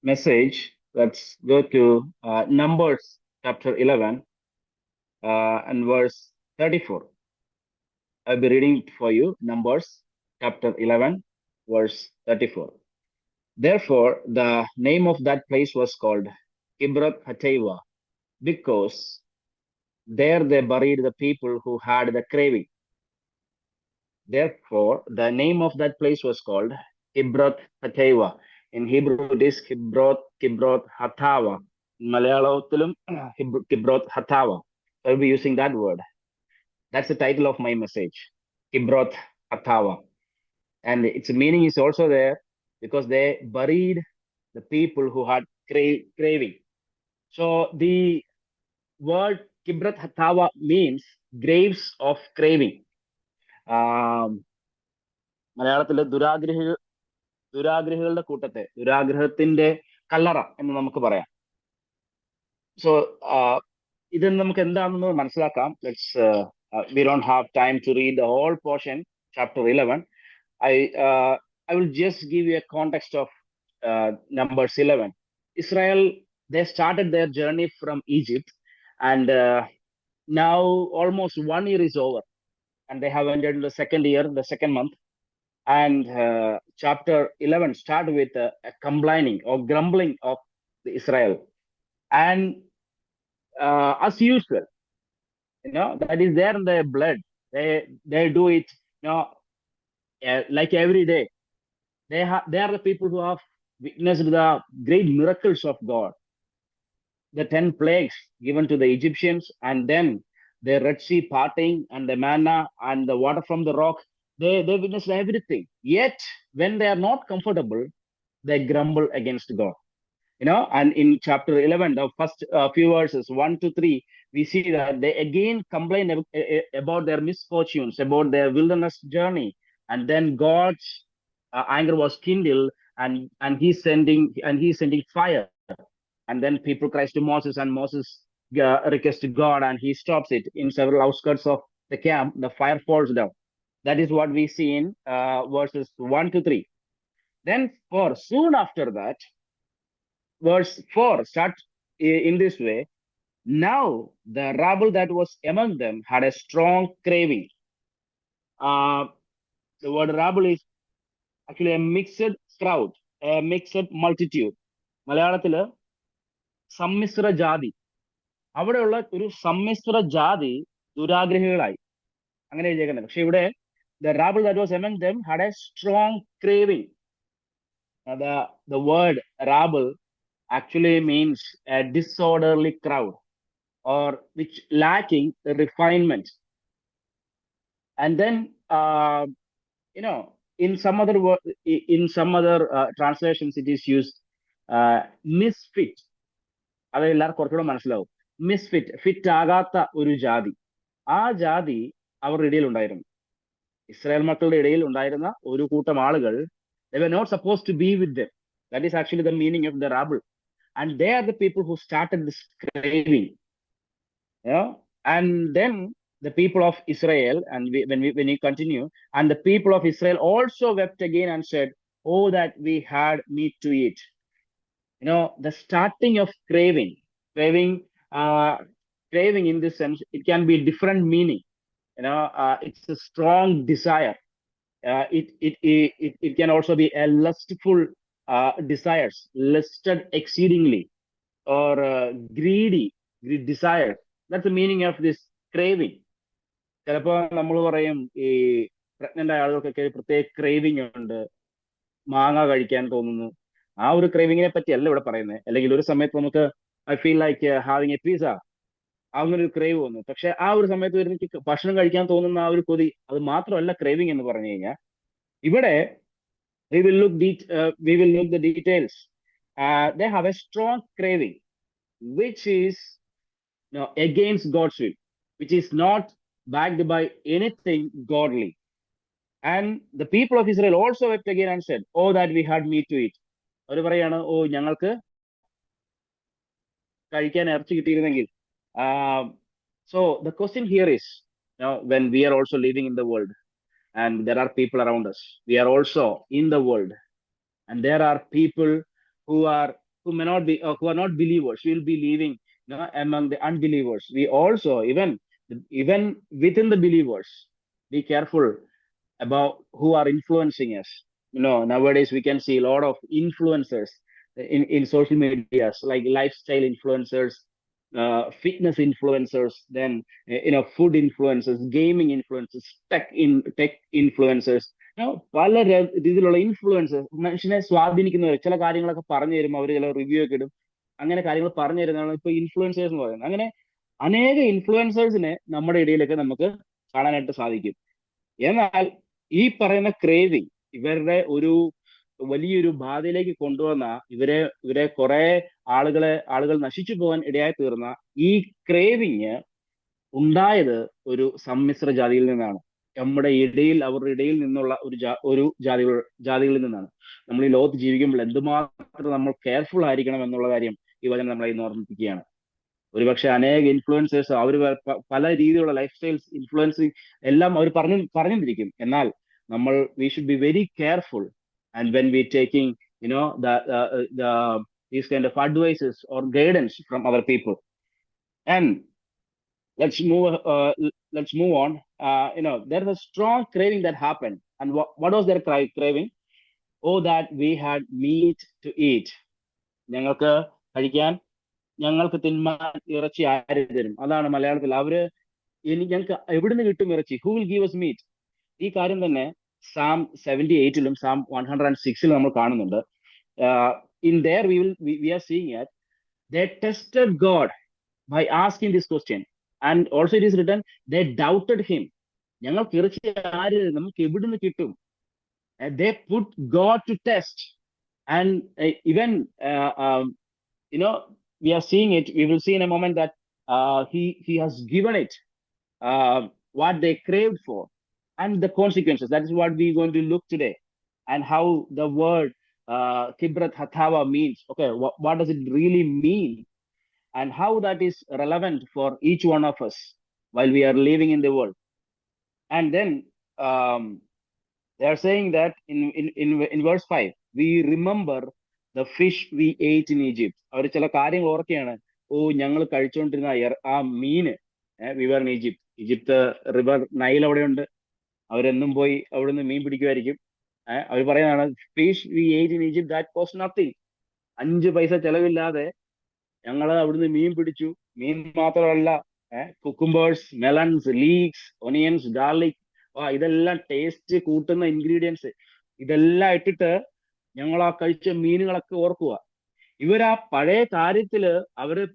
message. Let's go to Numbers chapter 11 and verse 34. I'll be reading for you Numbers chapter 11 verse 34. Therefore, the name of that place was called Kibroth Hattaavah, because there they buried the people who had the craving. Therefore, the name of that place was called Kibroth Hattaavah. In Hebrew, it is Kibroth Hattaavah. In Malayalam, Kibroth Hattaavah. I'll be using that word. That's the title of my message, Kibroth Hattaavah. And its meaning is also there, because they buried the people who had craving. So the word Kibroth Hattaavah means graves of craving. മലയാളത്തില് ദുരാഗ്രഹികളുടെ കൂട്ടത്തെ, ദുരാഗ്രഹത്തിന്റെ കല്ലറ എന്ന് നമുക്ക് പറയാം. So ഇത് നമുക്ക് എന്താണെന്ന് മനസ്സിലാക്കാം. We don't have time to read the whole portion, chapter 11. I will just give you a context of Numbers 11. Israel, they started their journey from Egypt, and now almost 1 year is over, and they have entered the second year, the second month. And chapter 11 start with a complaining or grumbling of the Israel. And as usual, that is there in their blood. They do it, like every day. They are the people who have witnessed the great miracles of God, the 10 plagues given to the Egyptians, and then the Red Sea parting and the manna and the water from the rock. They witnessed everything. Yet, when they are not comfortable, they grumble against God. And in chapter 11, the first few verses, 1 to 3, we see that they again complain about their misfortunes, about their wilderness journey. And then God's anger was kindled, and he's sending fire. And then people cries to Moses, and Moses requests to God, and he stops it in several outskirts of the camp. The fire falls down. That is what we see in verses 1 to 3. Then, for soon after that, verse 4 starts in this way. Now the rabble that was among them had a strong craving. The word rabble is actually a mixed crowd, a mixed multitude. മലയാളത്തില് സമ്മിശ്ര ജാതി, അവിടെയുള്ള ഒരു സമ്മിശ്ര ജാതി ദുരാഗ്രഹികളായി, അങ്ങനെ എഴുതിയേക്കുന്നത്. പക്ഷെ ഇവിടെ the rabble that was among them had a strong craving. The word rabble actually means a disorderly crowd, or which lacking the refinement. And then in some other translations it is used misfit. അത് എല്ലാവർക്കും കുറച്ചുകൂടെ മനസ്സിലാവും. Misfit, fit ആകാത്ത ഒരു ജാതി. ആ ജാതി അവരുടെ ഇടയിൽ ഉണ്ടായിരുന്നു. ഇസ്രായേൽ മക്കളുടെ ഇടയിൽ ഉണ്ടായിരുന്ന ഒരു കൂട്ടം ആളുകൾ, they were not supposed to be with them. That is actually the meaning of the rabble. And they are the people who started this craving. And then the people of Israel, and when we continue, and the people of Israel also wept again and said, "Oh, that we had meat to eat." The starting of craving in this sense, it can be different meaning. It's a strong desire. It can also be a lustful desires, lusted exceedingly, or greedy desire. That's the meaning of this craving. ചിലപ്പോൾ നമ്മൾ പറയും, ഈ pregnant ആയ ആളുകൾക്കൊക്കെ പ്രത്യേക craving ഉണ്ട്, മാങ്ങ കഴിക്കാൻ തോന്നുന്നു. ആ ഒരു ക്രേവിങ്ങിനെ പറ്റിയല്ല ഇവിടെ പറയുന്നത്. അല്ലെങ്കിൽ ഒരു സമയത്ത് നമുക്ക് I feel like having A pizza, അങ്ങനെ ഒരു ക്രേവ് വന്നു. പക്ഷെ ആ ഒരു സമയത്ത് എനിക്ക് ഭക്ഷണം കഴിക്കാൻ തോന്നുന്ന ആ ഒരു കൊതി, അത് മാത്രമല്ല ക്രേവിംഗ് എന്ന് പറഞ്ഞു കഴിഞ്ഞാൽ. ഇവിടെ we will look the details. They have a strong craving, which is against God's will, which is not backed by anything godly. And the people of Israel also wept again and said, "Oh, that we had meat to eat." അവർ പറയാണ്, ഓ ഞങ്ങൾക്ക് കഴിക്കാൻ ഇറച്ചി കിട്ടിയിരുന്നെങ്കിൽ. So the question here is, when we are also living in the world, and there are people around us, we are also in the world, and there are people who may not be, who are not believers. We will be living among the unbelievers. We also, even within the believers, be careful about who are influencing us. Nowadays we can see a lot of influencers in social medias, like lifestyle influencers, fitness influencers, then food influencers, gaming influencers, tech influencers. പല രീതിയിലുള്ള influencers മനുഷ്യനെ സ്വാധീനിക്കുന്നവർ. ചില കാര്യങ്ങളൊക്കെ പറഞ്ഞു തരും, അവർ ചില review ഒക്കെ ഇടും, അങ്ങനെ കാര്യങ്ങൾ പറഞ്ഞു തരുന്നതാണ് ഇപ്പൊ ഇൻഫ്ലുവൻസേഴ്സ് എന്ന് പറയുന്നത്. അങ്ങനെ അനേക ഇൻഫ്ലുവൻസേഴ്സിനെ നമ്മുടെ ഇടയിലൊക്കെ നമുക്ക് കാണാനായിട്ട് സാധിക്കും. എന്നാൽ ഈ പറയുന്ന ക്രേവിങ് ഇവരുടെ ഒരു വലിയൊരു ബാധയിലേക്ക് കൊണ്ടുവന്ന, ഇവരെ കുറെ ആളുകൾ നശിച്ചു പോകാൻ ഇടയായി തീർന്ന ഈ ക്രേവിങ് ഉണ്ടായത് ഒരു സമ്മിശ്ര ജാതിയിൽ നിന്നാണ്. നമ്മുടെ ഇടയിൽ, അവരുടെ ഇടയിൽ നിന്നുള്ള ഒരു ജാതികളിൽ നിന്നാണ്. നമ്മൾ ഈ ലോകത്ത് ജീവിക്കുമ്പോൾ എന്തുമാത്രം നമ്മൾ കെയർഫുൾ ആയിരിക്കണം എന്നുള്ള കാര്യം ഈ വചനം നമ്മളെ ഇന്ന് ഓർമ്മിപ്പിക്കുകയാണ്. ഒരുപക്ഷെ അനേക ഇൻഫ്ലുവൻസേഴ്സ് അവർ പല രീതിയിലുള്ള ലൈഫ് സ്റ്റൈൽസ് ഇൻഫ്ലുവൻസിങ് എല്ലാം അവർ പറഞ്ഞിരിക്കും. എന്നാൽ നമ്മൾ we should be very careful, and when we taking these kind of advices or guidance from other people. And let's move on. There's a strong craving that happened, and what was their craving? Oh, that we had meat to eat. ഞങ്ങൾക്ക് കഴിക്കാൻ ഞങ്ങൾക്ക് തിന്മാൻ ഇറച്ചി ആര് തരും? അതാണ് മലയാളത്തിൽ അവര് ഞങ്ങൾക്ക് എവിടുന്ന് കിട്ടും ഇറച്ചി? Who will give us meat? ഈ കാര്യം തന്നെ സാം 78-ലും സാം 106-ലും നമ്മൾ കാണുന്നുണ്ട്. In there we are seeing it. They tested God by asking this question, and also it is written they doubted him. ഞങ്ങൾക്ക് ഇറച്ചി ആര്, നമുക്ക് എവിടുന്ന് കിട്ടും? They put God to test, and even we are seeing it. We will see in a moment that he has given it what they craved for, and the consequences. That is what we are going to look today, and how the word Kibroth Hattaavah means. Okay, what does it really mean, and how that is relevant for each one of us while we are living in the world. And then they are saying that in verse 5, we remember the fish we ate in Egypt. അവർ ചില കാര്യങ്ങൾ ഓർക്കുകയാണ്. ഞങ്ങൾ കഴിച്ചുകൊണ്ടിരുന്ന ആ മീന്, we were in Egypt. Egypt river Nile അവിടെയുണ്ട്. അവരെന്നും പോയി അവിടുന്ന് മീൻ പിടിക്കുമായിരിക്കും. അവർ പറയുന്നതാണ് fish we ate in Egypt that cost nothing. 5 പൈസ ചെലവില്ലാതെ ഞങ്ങൾ അവിടുന്ന് മീൻ പിടിച്ചു. മീൻ മാത്രമല്ല, കുക്കുംബേഴ്സ്, മെലൺസ്, ലീക്സ്, ഒനിയൻസ്, ഗാർലിക്, ഇതെല്ലാം ടേസ്റ്റ് കൂട്ടുന്ന ഇൻഗ്രീഡിയൻസ്, ഇതെല്ലാം ഇട്ടിട്ട് ഞങ്ങൾ ആ കഴിച്ച മീനുകളൊക്കെ ഓർക്കുക. ഇവർ ആ പഴയ കാര്യത്തില്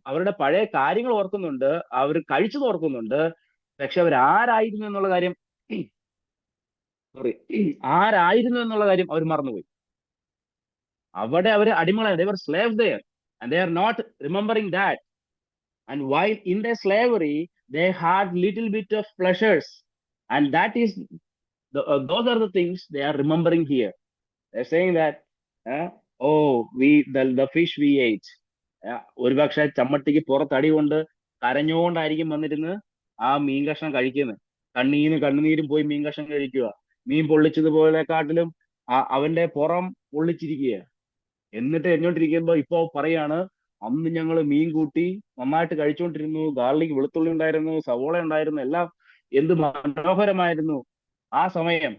അവരുടെ പഴയ കാര്യങ്ങൾ ഓർക്കുന്നുണ്ട്, അവർ കഴിച്ചത് ഓർക്കുന്നുണ്ട്. പക്ഷെ അവരാരായിരുന്നു എന്നുള്ള കാര്യം അവർ മറന്നുപോയി. അവിടെ അവർ അടിമകളാണ്. they were slaves there, and they are not remembering that. And while in their slavery they had little bit of pleasures, and that is those are the things they are remembering here. They're saying that the fish we ate. ഒരുപക്ഷെ ചമ്മട്ടിക്ക് പുറത്തടി കൊണ്ട് കരഞ്ഞുകൊണ്ടായിരിക്കും വന്നിരുന്ന് ആ മീൻ കഷ്ണം കഴിക്കുന്നത്. കണ്ണുനീരും പോയി മീൻ കഷ്ണം കഴിക്കുക. മീൻ പൊള്ളിച്ചതുപോലെക്കാട്ടിലും അവന്റെ പുറം പൊള്ളിച്ചിരിക്കുക. എന്നിട്ട് എഞ്ഞോണ്ടിരിക്കുമ്പോ ഇപ്പൊ പറയാണ്, അന്ന് ഞങ്ങൾ മീൻ കൂട്ടി നന്നായിട്ട് കഴിച്ചുകൊണ്ടിരുന്നു, ഗാർലിക്, വെളുത്തുള്ളി ഉണ്ടായിരുന്നു, സവോള ഉണ്ടായിരുന്നു, എല്ലാം എന്ത് മനോഹരമായിരുന്നു ആ സമയം.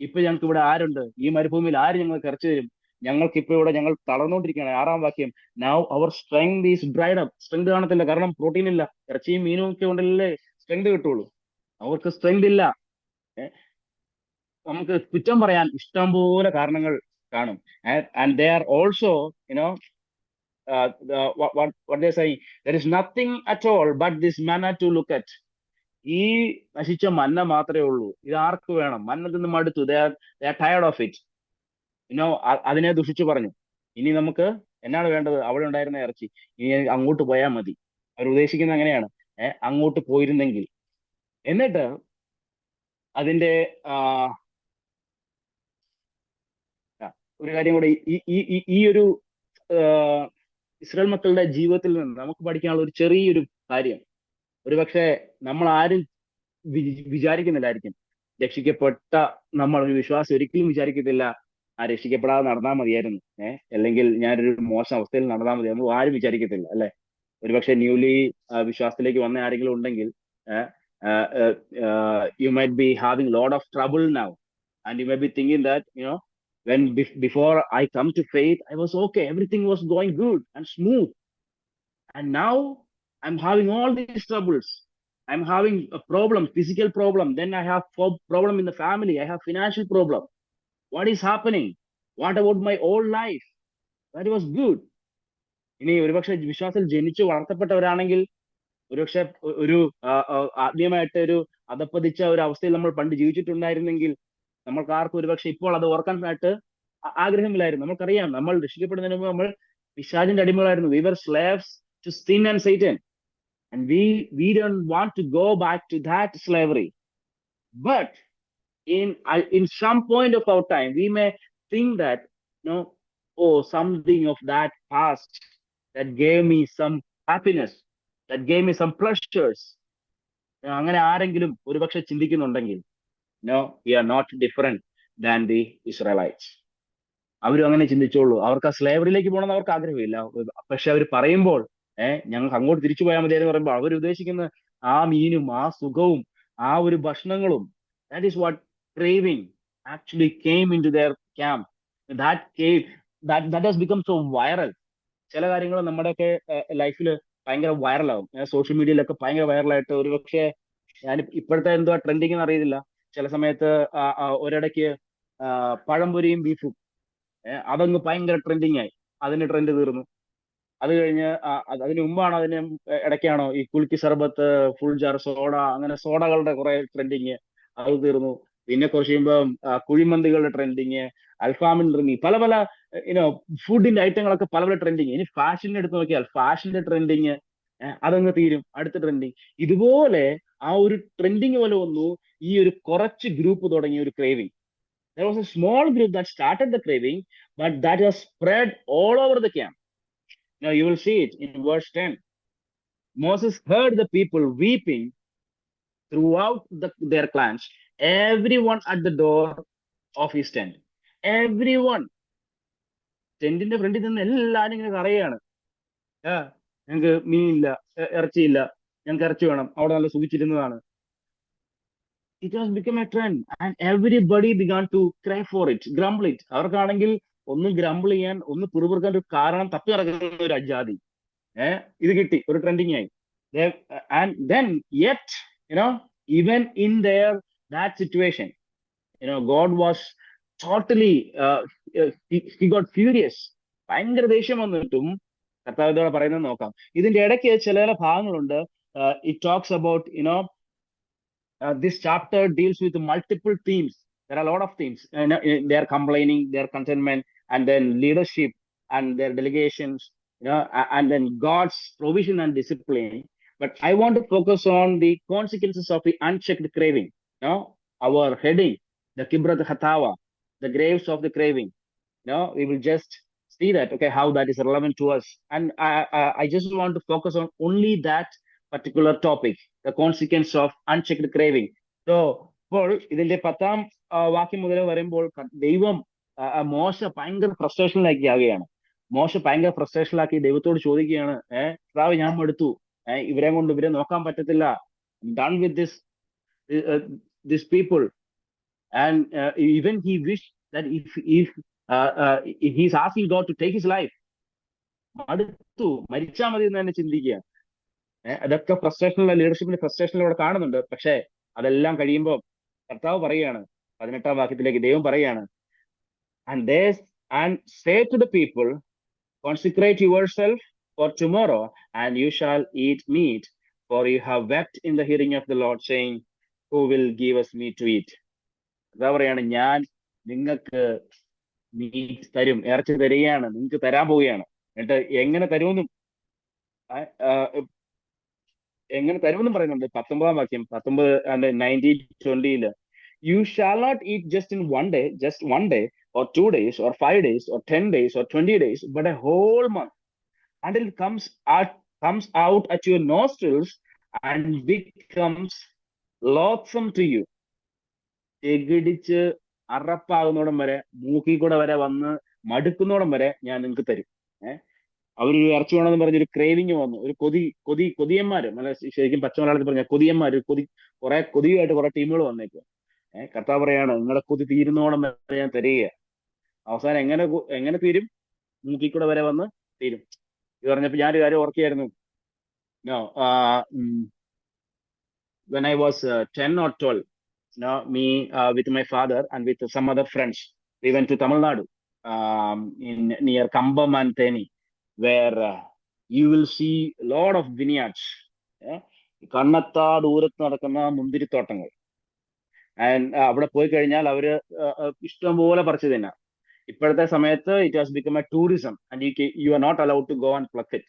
ഇപ്പൊ ഞങ്ങൾക്ക് ഇവിടെ ആരുണ്ട്? ഈ മരുഭൂമിയിൽ ആര് ഞങ്ങൾക്ക് ഇറച്ചി തരും? ഞങ്ങൾക്ക് ഇപ്പൊ ഇവിടെ ഞങ്ങൾ തളർന്നുകൊണ്ടിരിക്കുകയാണ്. 6-ാം വാക്യം, now our strength is dried up. Strength കാണത്തില്ല, കാരണം പ്രോട്ടീൻ ഇല്ല. ഇറച്ചിയും മീനും ഒക്കെ ഉണ്ടല്ലേ സ്ട്രെങ്ത് കിട്ടുള്ളൂ. അവർക്ക് സ്ട്രെങ്ത് ഇല്ല. നമുക്ക് കുറ്റം പറയാൻ ഇഷ്ടംപോലെ കാരണങ്ങൾ കാണും. And they are also what they say, there is nothing at all but this manna to look at. ഈ നശിച്ച മന്ന മാത്രമേ ഉള്ളൂ. ഇത് ആർക്ക് വേണം? മന്ന തിന്ന് മടുത്തു. they are tired of it. അതിനെ ദുഷിച്ചു പറഞ്ഞു. ഇനി നമുക്ക് എന്നാണ് വേണ്ടത്? അവിടെ ഉണ്ടായിരുന്ന ഇറച്ചി, ഇനി അങ്ങോട്ട് പോയാൽ മതി. അവർ ഉദ്ദേശിക്കുന്നത് അങ്ങനെയാണ്, അങ്ങോട്ട് പോയിരുന്നെങ്കിൽ. എന്നിട്ട് അതിന്റെ ഒരു കാര്യം കൂടെ, ഈ ഒരു ഇസ്രായേൽ മക്കളുടെ ജീവിതത്തിൽ നിന്ന് നമുക്ക് പഠിക്കാനുള്ള ഒരു ചെറിയൊരു കാര്യം. ഒരുപക്ഷെ നമ്മൾ ആരും വിചാരിക്കുന്നില്ലായിരിക്കും, രക്ഷിക്കപ്പെട്ട നമ്മൾ ഒരു വിശ്വാസം ഒരിക്കലും വിചാരിക്കത്തില്ല രക്ഷിക്കപ്പെടാതെ നടന്നാൽ മതിയായിരുന്നു, അല്ലെങ്കിൽ ഞാനൊരു മോശം അവസ്ഥയിൽ നടന്നാൽ മതിയായിരുന്നു, ആരും വിചാരിക്കത്തില്ല അല്ലെ. ഒരുപക്ഷെ ന്യൂലി വിശ്വാസത്തിലേക്ക് വന്ന ആരെങ്കിലും ഉണ്ടെങ്കിൽ, you might be having a lot of trouble now, and you might be thinking that when before I come to faith I was okay, everything was going good and smooth, and now I'm having all these troubles. I'm having a problem, physical problem, then I have problem in the family, I have financial problem. What is happening? What about my old life? That was good. ഇനി ഒരുപക്ഷെ വിശ്വാസത്തിൽ ജനിച്ചു വളർത്തപ്പെട്ടവരാണെങ്കിൽ, ഒരുപക്ഷെ ഒരു ആത്മീയമായിട്ട് ഒരു അധപ്പതിച്ച ഒരു അവസ്ഥയിൽ നമ്മൾ പണ്ട് ജീവിച്ചിട്ടുണ്ടായിരുന്നെങ്കിൽ നമ്മൾക്ക് ആർക്കും ഒരുപക്ഷെ ഇപ്പോൾ അത് ഓർക്കാനായിട്ട് ആഗ്രഹമില്ലായിരുന്നു. നമുക്കറിയാം, നമ്മൾ രക്ഷിക്കപ്പെടുന്നതിന് മുമ്പ് നമ്മൾ പിശാചിന്റെ അടിമകളായിരുന്നു. we were slaves to sin and Satan, and we don't want to go back to that slavery. But in some point of our time we may think that something of that past that gave me some happiness, that gave me some pleasures. അങ്ങനെ ആരെങ്കിലും ഒരുപക്ഷെ ചിന്തിക്കുന്നുണ്ടെങ്കിൽ, no, we are not different than the Israelites. അവരും അങ്ങനെ ചിന്തിച്ചോളൂ. അവർക്ക് ആ സ്ലേവറിയിലേക്ക് പോകണമെന്ന് അവർക്ക് ആഗ്രഹമില്ല. പക്ഷെ അവർ പറയുമ്പോൾ ഞങ്ങൾക്ക് അങ്ങോട്ട് തിരിച്ചു പോയാൽ മതി എന്ന് പറയുമ്പോൾ അവർ ഉദ്ദേശിക്കുന്ന ആ മീനും ആ സുഖവും ആ ഒരു ഭക്ഷണങ്ങളും, that is what craving actually came into their camp. That has become so viral. ചില കാര്യങ്ങൾ നമ്മുടെയൊക്കെ ലൈഫിൽ ഭയങ്കര വൈറലാകും. സോഷ്യൽ മീഡിയയിലൊക്കെ ഭയങ്കര വൈറലായിട്ട് ഒരു പക്ഷേ ഞാൻ ഇപ്പോഴത്തെ എന്തുവാ ട്രെൻഡിങ് എന്ന് അറിയില്ല. ചില സമയത്ത് ഒരിടയ്ക്ക് പഴംപൊരിയും ബീഫും അതങ്ങ് ഭയങ്കര ട്രെൻഡിങ് ആയി. അതിന് ട്രെൻഡ് തീർന്നു. അത് കഴിഞ്ഞ് അതിന് മുമ്പാണോ അതിന് ഇടയ്ക്കാണോ ഈ കുൽക്കി സർബത്ത്, ഫുൾ ജാർ സോഡ, അങ്ങനെ സോഡകളുടെ കുറെ ട്രെൻഡിങ്, അത് തീർന്നു. പിന്നെ കുറച്ച് കഴിയുമ്പോൾ കുഴിമന്തികളുടെ ട്രെൻഡിങ്, അൽഫാമിൻ ട്രെൻഡിങ്, പല പല യുനോ ഫുഡിന്റെ ഐറ്റങ്ങളൊക്കെ പല പല ട്രെൻഡിങ്. ഇനി ഫാഷന്റെ എടുത്ത് നോക്കിയാൽ ഫാഷന്റെ ട്രെൻഡിങ് അതങ്ങ് തീരും, അടുത്ത ട്രെൻഡിങ്. ഇതുപോലെ ആ ഒരു ട്രെൻഡിങ് പോലെ വന്നു ഈ ഒരു കുറച്ച് ഗ്രൂപ്പ് തുടങ്ങിയ ഒരു craving. There was a small group that started the craving, but that has spread all over the camp. Now you will see it in verse 10. Moses heard the people weeping throughout their clans, everyone at the door of his tent. Everyone. ടെന്റിന്റെ ഫ്രണ്ടിൽ നിന്ന് എല്ലാവരും ഇങ്ങനെ കരയാണ്. ഞങ്ങൾക്ക് മീനില്ല, ഇറച്ചിയില്ല, ഞങ്ങൾക്ക് ഇറച്ചി വേണം, അവിടെ നല്ല സുഖിച്ചിരുന്നതാണ്. It has become a trend and everybody began to cry for it, grumble it. അവർക്കാണെങ്കിൽ ഒന്ന് ഗ്രംബിൾ ചെയ്യാൻ, ഒന്ന് പിറുപിറുക്കാൻ ഒരു കാരണം തപ്പി നടക്കുന്ന ഒരു അജാതി. ഇത് കിട്ടി, ഒരു ട്രെൻഡിങ് ആയി. And then yet, even in that situation, God was totally, he got furious. ഭയങ്കര ദേഷ്യം വന്നിട്ടും കർത്താവ് ഇതോടെ പറയുന്നത് നോക്കാം. ഇതിന്റെ ഇടയ്ക്ക് ചില ഭാഗങ്ങളുണ്ട്. It talks about, this chapter deals with multiple themes. There are a lot of themes. They are complaining, their contentment, and then leadership and their delegations, and then God's provision and discipline. But I want to focus on the consequences of the unchecked craving. Our heading, the Kibroth Hatava, the graves of the craving. We will just see that, okay, how that is relevant to us. And I just want to focus on only that particular topic, the consequence of unchecked craving. So, ഇപ്പോൾ ഇതിന്റെ 10ാം വാക്യം മുതൽ വരുമ്പോൾ ദൈവം മോശ ഭയങ്കര ഫ്രസ്ട്രേഷനിലാക്കി ആവുകയാണ്. മോശ ഭയങ്കര ഫ്രസ്ട്രേഷനിലാക്കി ദൈവത്തോട് ചോദിക്കുകയാണ്, കർത്താവേ ഞാൻ മടുത്തു, ഇവരെ കൊണ്ട് ഇവരെ നോക്കാൻ പറ്റത്തില്ല, done with this people. And even he wished that if he's asking God to take his life, മടുത്തു, മരിച്ചാൽ മതി എന്ന് തന്നെ ചിന്തിക്കുക. അതൊക്കെ ഫ്രസ്ട്രേഷനിലെ, ലീഡർഷിപ്പിന്റെ ഫ്രസ്ട്രേഷനിലൂടെ കാണുന്നുണ്ട്. പക്ഷെ അതെല്ലാം കഴിയുമ്പോൾ കർത്താവ് പറയുകയാണ്, 18ാം വാക്യത്തിലേക്ക് ദൈവം പറയുകയാണ്, and say to the people, consecrate yourself for tomorrow, and you shall eat meat, for you have wept in the hearing of the Lord, saying, who will give us meat to eat? കർത്താവ് പറയാണ്, ഞാൻ നിങ്ങൾക്ക് meet തരും, ഇറച്ചി തരികയാണ്, നിങ്ങൾക്ക് തരാൻ പോവുകയാണ്. എന്നിട്ട് എങ്ങനെ തരുമെന്നും പറയുന്നുണ്ട്. 19ാം വാക്യം 19-20 you shall not eat just in one day or 2 days or 5 days or 10 days or 20 days, but a whole month, until it comes out at your nostrils and becomes loathsome to you. എഗടിച്ച് അറപ്പാകുന്നോടം വരെ, മൂക്കി കൂടെ വരെ വന്ന് മടുക്കുന്നോടം വരെ ഞാൻ നിങ്ങൾക്ക് തരും. അവരൊരു ഇറച്ചി വേണമെന്ന് പറഞ്ഞൊരു ക്രേവിങ് വന്നു, ഒരു കൊതിയന്മാര്, ശരിക്കും പച്ച മലയാളത്തിൽ പറഞ്ഞ കൊതിയന്മാര്, കുറെ കൊതിയായിട്ട് കുറെ ടീമുകൾ വന്നേക്കുക. കർത്താവ് പറയാണ്, നിങ്ങളുടെ കൊതി തീരുന്നോണം വരെ ഞാൻ തരിക. അവസാനം എങ്ങനെ തീരും? മൂക്കിക്കൂടെ വരെ വന്ന് തീരും. ഇത് പറഞ്ഞപ്പോ ഞാനൊരു കാര്യം ഓർക്കുകയായിരുന്നു. when I was 10 or 12, me with my father and with some other friends, we went to Tamil Nadu, near Kambam and Theni, where you will see a lot of vineyards. കണ്ണത്താ ദൂരത്ത് നടക്കുന്ന മുന്തിരിത്തോട്ടങ്ങൾ. ആൻഡ് അവിടെ പോയി കഴിഞ്ഞാൽ അവര് ഇഷ്ടംപോലെ പറിച്ചു തിന്നാം. ഇപ്പോഴത്തെ സമയത്ത് it has become a tourism and you are not allowed to go and pluck it.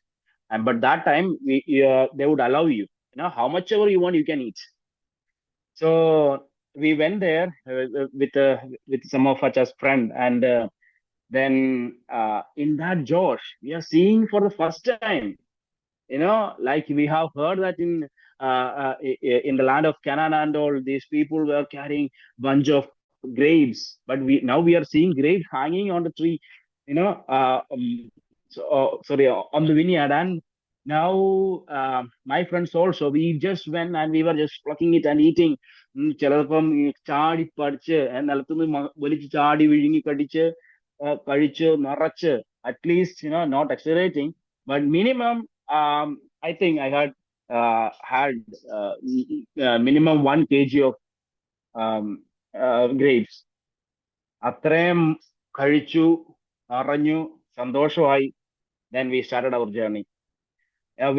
But that time they would allow you. How much ever you want, you can eat. So we went there with some of us as friend, and then in that Josh, we are seeing for the first time, like we have heard that in the land of Canaan and all, these people were carrying bunch of grapes, but now we are seeing grapes hanging on the tree, on the vineyard. And now my friends also, we just went and we were just plucking it and eating. ചിലപ്പം ചാടി പഠിച്ച് നിലത്തുനിന്ന് വലിച്ച് ചാടി വിഴുങ്ങി കഴിച്ച് നിറച്ച് at least, not exaggerating, but minimum, I think I had minimum 1 kg of grapes. അത്രയും കഴിച്ചു, അറിഞ്ഞു, സന്തോഷമായി. Then we started our journey.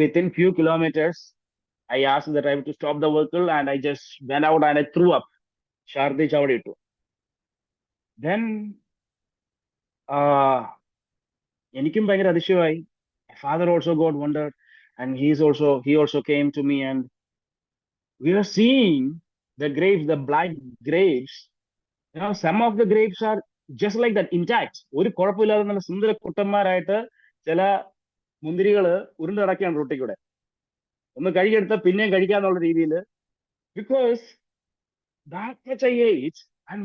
Within few kilometers, I asked the driver to stop the vehicle, and I just went out and I threw up. ഛർദ്ദിച്ച് അവിടെ ഇട്ടു. Then എനിക്കും ഭയങ്കര അതിശയമായി. My father also got wondered, and he also came to me, and we were seeing the grapes, the black grapes. Some of the grapes are just like that, intact. ഒരു കുഴപ്പമില്ലാതെ നല്ല സുന്ദര കുട്ടന്മാരായിട്ട് ചില മുന്തിരികള് ഉരുണ്ട് കിടക്കുകയാണ് റോട്ടിൽ കൂടെ. ഒന്ന് കഴുകിയെടുത്താൽ പിന്നെയും കഴിക്കാന്നുള്ള രീതിയിൽ. Because that much I ate, and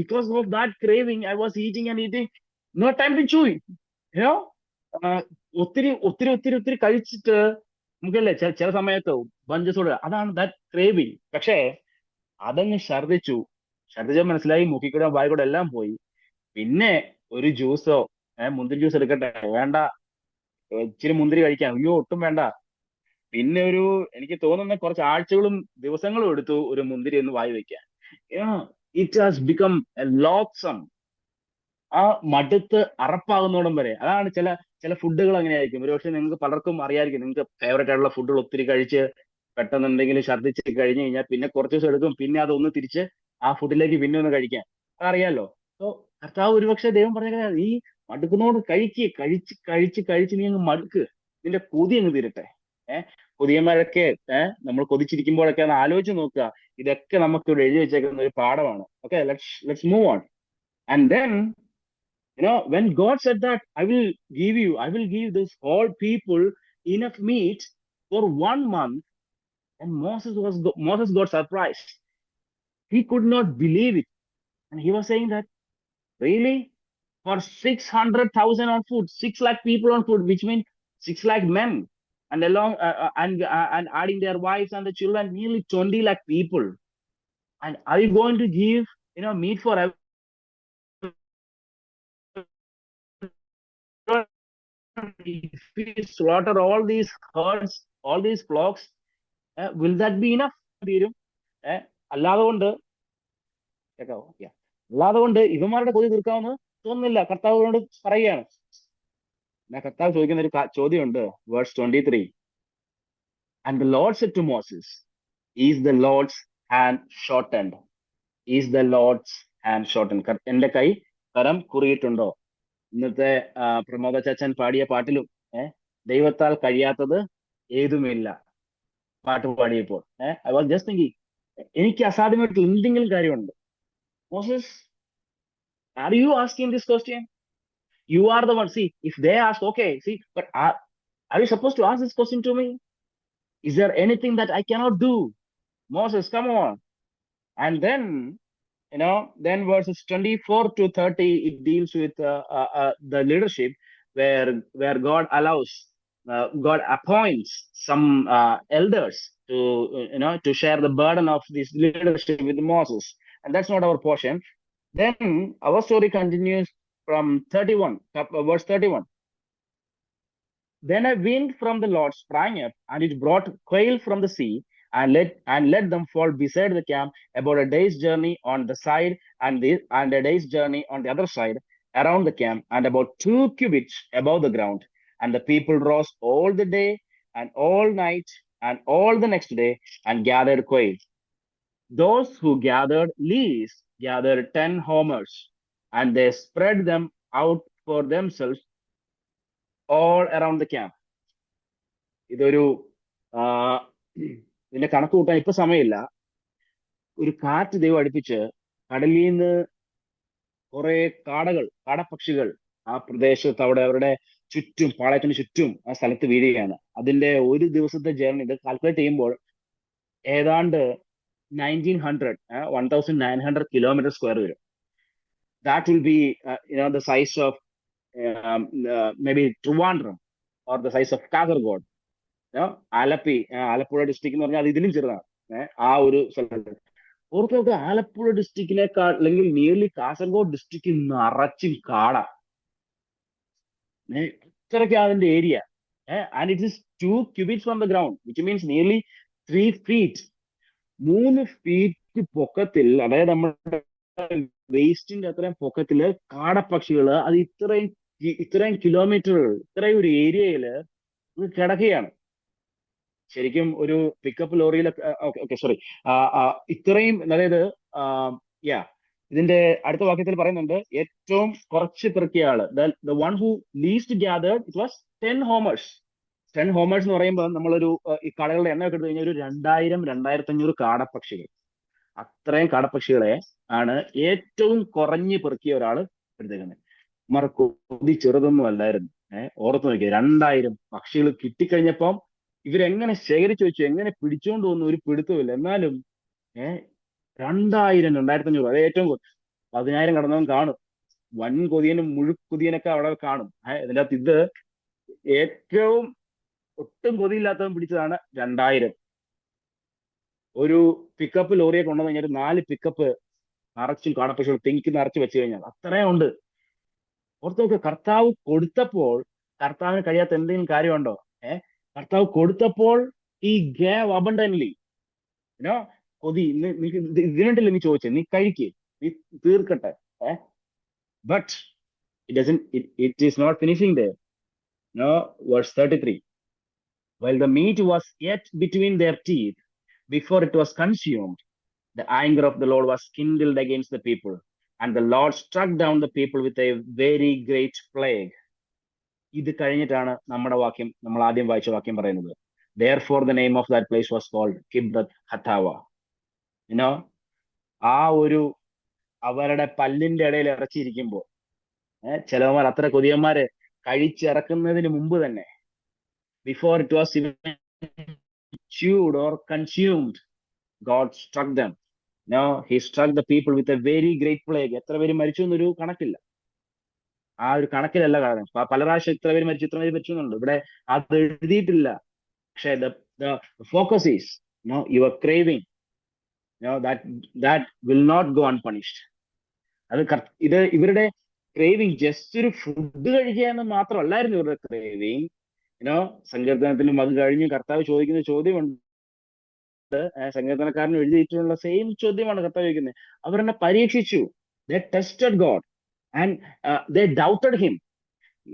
because of that craving, I was eating and eating, no time to chew. ഒത്തിരി ഒത്തിരി ഒത്തിരി ഒത്തിരി കഴിച്ചിട്ട് നമുക്കല്ലേ ചില സമയത്ത് ബഞ്ചസോട്, അതാണ് ദാറ്റ് ക്രേവിങ്. പക്ഷേ അതങ്ങ് ഛർദ്ദിച്ചാൽ മനസ്സിലായി, മൂക്കിക്കൂടെ വായിക്കൂടെ എല്ലാം പോയി. പിന്നെ ഒരു ജ്യൂസോ മുന്തിരി ജ്യൂസ് എടുക്കട്ടെ, വേണ്ട, ഇച്ചിരി മുന്തിരി കഴിക്കാം, അയ്യോ ഒട്ടും വേണ്ട. പിന്നെ എനിക്ക് തോന്നുന്ന കുറച്ച് ആഴ്ചകളും ദിവസങ്ങളും എടുത്തു ഒരു മുന്തിരി ഒന്ന് വായി വെക്കാൻ. It has become a loathsome. ആ മടുത്ത് അറപ്പാകുന്നോടം വരെ. അതാണ് ചില ഫുഡുകൾ അങ്ങനെ ആയിരിക്കും. ഒരുപക്ഷെ നിങ്ങൾക്ക് പലർക്കും അറിയായിരിക്കും, നിങ്ങൾക്ക് ഫേവറേറ്റ് ആയിട്ടുള്ള ഫുഡുകൾ ഒത്തിരി കഴിച്ച് പെട്ടെന്ന് എന്തെങ്കിലും ഛർദ്ദിച്ച് കഴിഞ്ഞു കഴിഞ്ഞാൽ പിന്നെ കുറച്ച് ദിവസം എടുക്കും പിന്നെ അതൊന്ന് തിരിച്ച് ആ ഫുഡിലേക്ക് പിന്നെ ഒന്ന് കഴിക്കാൻ. അതറിയാലോ. സോ കർത്താവ് ഒരുപക്ഷെ ദൈവം പറഞ്ഞ ഈ മടുക്കുന്നോട് കഴിച്ച് കഴിച്ച് കഴിച്ച് കഴിച്ച് നീ അങ്ങ് മടുക്ക്, നിന്റെ കൊതി അങ്ങ് തീരട്ടെ. കൊതിയന്മാരൊക്കെ നമ്മൾ കൊതിച്ചിരിക്കുമ്പോഴൊക്കെ ഒന്ന് ആലോചിച്ച് നോക്കുക. ഇതൊക്കെ നമുക്ക് ഇവിടെ എഴുതി വെച്ചേക്കുന്ന ഒരു പാഠമാണ്. Okay, let's move on. And then when God said that I will give this whole people enough meat for 1 month, and Moses got surprised. He could not believe it, and he was saying that, really, for 600,000 on food, 6 lakh people on food, which means 6 lakh men, and along and adding their wives and the children, nearly 20 lakh people. And are you going to give meat for everyone? If we slaughter all these herds, all these flocks, will that be enough? അല്ലാതെ കൊണ്ട് ഇവന്മാരുടെ കൊതി തീർക്കാമെന്ന് തോന്നുന്നില്ല. കർത്താവിനോട് പറയുകയാണ്. കർത്താവ് ചോദിക്കുന്ന ഒരു ചോദ്യമുണ്ട്, verse 23. And the Lord said to Moses, is the Lord's hand shortened? Is the Lord's hand shortened? എന്റെ കൈ കരം കുറിയിട്ടുണ്ടോ? ഇന്നത്തെ പ്രമോദ ചാച്ചൻ പാടിയ പാട്ടിലും ദൈവത്താൽ കഴിയാത്തത് ഏതുമില്ല പാട്ട് പാടിയപ്പോൾ ഐ വാസ് ജസ്റ്റ് തിങ്കിങ്, എനിക്ക് അസാധ്യമായിട്ടുള്ള എന്തെങ്കിലും കാര്യമുണ്ട്? Moses, are you asking this question? You are the one. See, if they ask, okay, see, but are you supposed to ask this question to me? Is there anything that I cannot do? Moses, come on. And then, then verses 24 to 30, it deals with the leadership where God allows, God appoints some elders to share the burden of this leadership with Moses. And that's not our portion. Then our story continues from 31, verse 31. Then a wind from the Lord sprang up, and it brought quail from the sea, and let them fall beside the camp, about a day's journey on the side, and a day's journey on the other side, around the camp, and about 2 cubits above the ground. And the people rose all the day and all night and all the next day, and gathered quail. Those who gathered least gathered 10 homers, and they spread them out for themselves all around the camp. ഇതൊരു ഇതിന്റെ കണക്ക് കൂട്ടാൻ ഇപ്പൊ സമയമില്ല. ഒരു കാറ്റ് ദൈവം അടുപ്പിച്ച് കടലിൽ നിന്ന് കുറെ കാടപ്പക്ഷികൾ ആ പ്രദേശത്ത് അവിടെ അവരുടെ ചുറ്റും, പാളയത്തിന് ചുറ്റും ആ സ്ഥലത്ത് വീഴുകയാണ്. അതിന്റെ ഒരു ദിവസത്തെ ജേർണി ഇത് കാൽക്കുലേറ്റ് ചെയ്യുമ്പോൾ ഏതാണ്ട് 1900 kilometer square വരും. That will be the size of maybe Trivandrum or the size of Kasaragod. Alappuzha district എന്ന് പറഞ്ഞാൽ അത് ഇതിലും ചെറുതാണ്. ആ ഒരു സ്ഥലത്ത് ഓർക്കൊക്കെ ആലപ്പുഴ ഡിസ്ട്രിക്റ്റിനേക്കാൾ അല്ലെങ്കിൽ നിയർലി കാസർഗോഡ് ഡിസ്ട്രിക്റ്റിൽ നിറച്ചും കാട. ഇത്രയ്ക്ക് അതിന്റെ area. And it is 2 cubits from the ground, which means nearly 3 feet. 3 feet പൊക്കത്തിൽ, അതായത് നമ്മുടെ വേസ്റ്റിന്റെ അത്രയും പൊക്കത്തില് കാടപ്പക്ഷികള് അത് ഇത്രയും കിലോമീറ്ററുകൾ, ഇത്രയും ഒരു ഏരിയയില് കിടക്കുകയാണ്. ശരിക്കും ഒരു പിക്കപ്പ് ലോറിയിലൊക്കെ, ഓക്കെ സോറി, ഇത്രയും, അതായത് ഇതിന്റെ അടുത്ത വാക്യത്തിൽ പറയുന്നുണ്ട് ഏറ്റവും കുറച്ച് പെറുക്കിയ ആള്, the one who least gathered, it was 10 homers. 10 homers എന്ന് പറയുമ്പോൾ നമ്മളൊരു ഈ കടകളുടെ എണ്ണ ഒക്കെ എടുത്തു കഴിഞ്ഞാൽ ഒരു 2000-2500 കാടപ്പക്ഷികൾ, അത്രയും കാടപ്പക്ഷികളെ ആണ് ഏറ്റവും കുറഞ്ഞ് പെറുക്കിയ ഒരാള് എടുത്തേക്കുന്നത്. കൊതി ചെറുതൊന്നും അല്ലായിരുന്നു. ഓർത്ത് നോക്കിയ 2000 പക്ഷികൾ കിട്ടിക്കഴിഞ്ഞപ്പം ഇവരെങ്ങനെ ശേഖരിച്ചു വെച്ചു, എങ്ങനെ പിടിച്ചോണ്ട് പോകുന്നു ഒരു പിടുത്തമില്ല. എന്നാലും 2000-2500, അത് ഏറ്റവും 10,000 കടന്നവൻ കാണും, വൻ കൊതിയനും മുഴുക്കൊതിയനൊക്കെ അവിടെ കാണും. ഇതിൻ്റെ അകത്ത് ഇത് ഏറ്റവും ഒട്ടും കൊതിയില്ലാത്തവൻ പിടിച്ചതാണ് 2000. ഒരു പിക്കപ്പ് ലോറിയെ കൊണ്ടുവന്നു കഴിഞ്ഞാൽ 4 പിക്കപ്പ് നിറച്ചും കാടപ്പക്ഷികൾ തെങ്കി നിറച്ച് വെച്ച് കഴിഞ്ഞാൽ അത്രയും ഉണ്ട്. ഓർത്ത് നോക്കുക, കർത്താവ് കൊടുത്തപ്പോൾ കർത്താവിന് കഴിയാത്ത എന്തെങ്കിലും കാര്യമുണ്ടോ? കർത്താവ് കൊടുത്തപ്പോൾ ഈ ഗേവ് അബണ്ടന്റ്ലി. കൊതി, ഇതിനുണ്ടല്ലോ നീ ചോദിച്ചേ, നീ കഴിക്ക്, നീ തീർക്കട്ടെ. But it is not finishing there. No, verse 33. While the meat was yet between their teeth, before it was consumed, the anger of the Lord was kindled against the people, and the Lord struck down the people with a very great plague. ഇത് കഴിഞ്ഞിട്ടാണ് നമ്മുടെ വാക്യം, നമ്മൾ ആദ്യം വായിച്ച വാക്യം പറയുന്നത്. Therefore the name of that place was called Kibroth Hattaavah. ആ ഒരു അവരുടെ പല്ലിന്റെ ഇടയിൽ ഇറച്ചിയിരിക്കുമ്പോ, ചിലവന്മാർ അത്ര കൊതിയന്മാര് കഴിച്ചിറക്കുന്നതിന് മുമ്പ് തന്നെ, before it was even chewed or consumed, God struck them. He struck the people with a very great plague. എത്ര പേര് മരിച്ചു എന്നൊരു കണക്കില്ല, ആ ഒരു കണക്കിലല്ല കാരണം. പല പ്രാവശ്യം ഇത്ര പേര് മരിച്ചു, ഇത്ര പേര് മരിച്ചു എന്നുണ്ട്, ഇവിടെ അത് എഴുതിയിട്ടില്ല. പക്ഷേ the focus is your craving, that will not go unpunished. ഇത് ഇവരുടെ ക്രേവിങ് ജസ്റ്റ് ഒരു ഫുഡ് കഴിക്കുക എന്ന് മാത്രമല്ലായിരുന്നു ഇവരുടെ ക്രേവിങ്. സങ്കീർത്തനത്തിലും അത് കഴിഞ്ഞ് കർത്താവ് ചോദിക്കുന്ന ചോദ്യമുണ്ട്, സങ്കീർത്തനക്കാരന് എഴുതിയിട്ടുള്ള സെയിം ചോദ്യമാണ് കർത്താവ് ചോദിക്കുന്നത്. അവരെന്നെ പരീക്ഷിച്ചു, they tested God and they doubted him.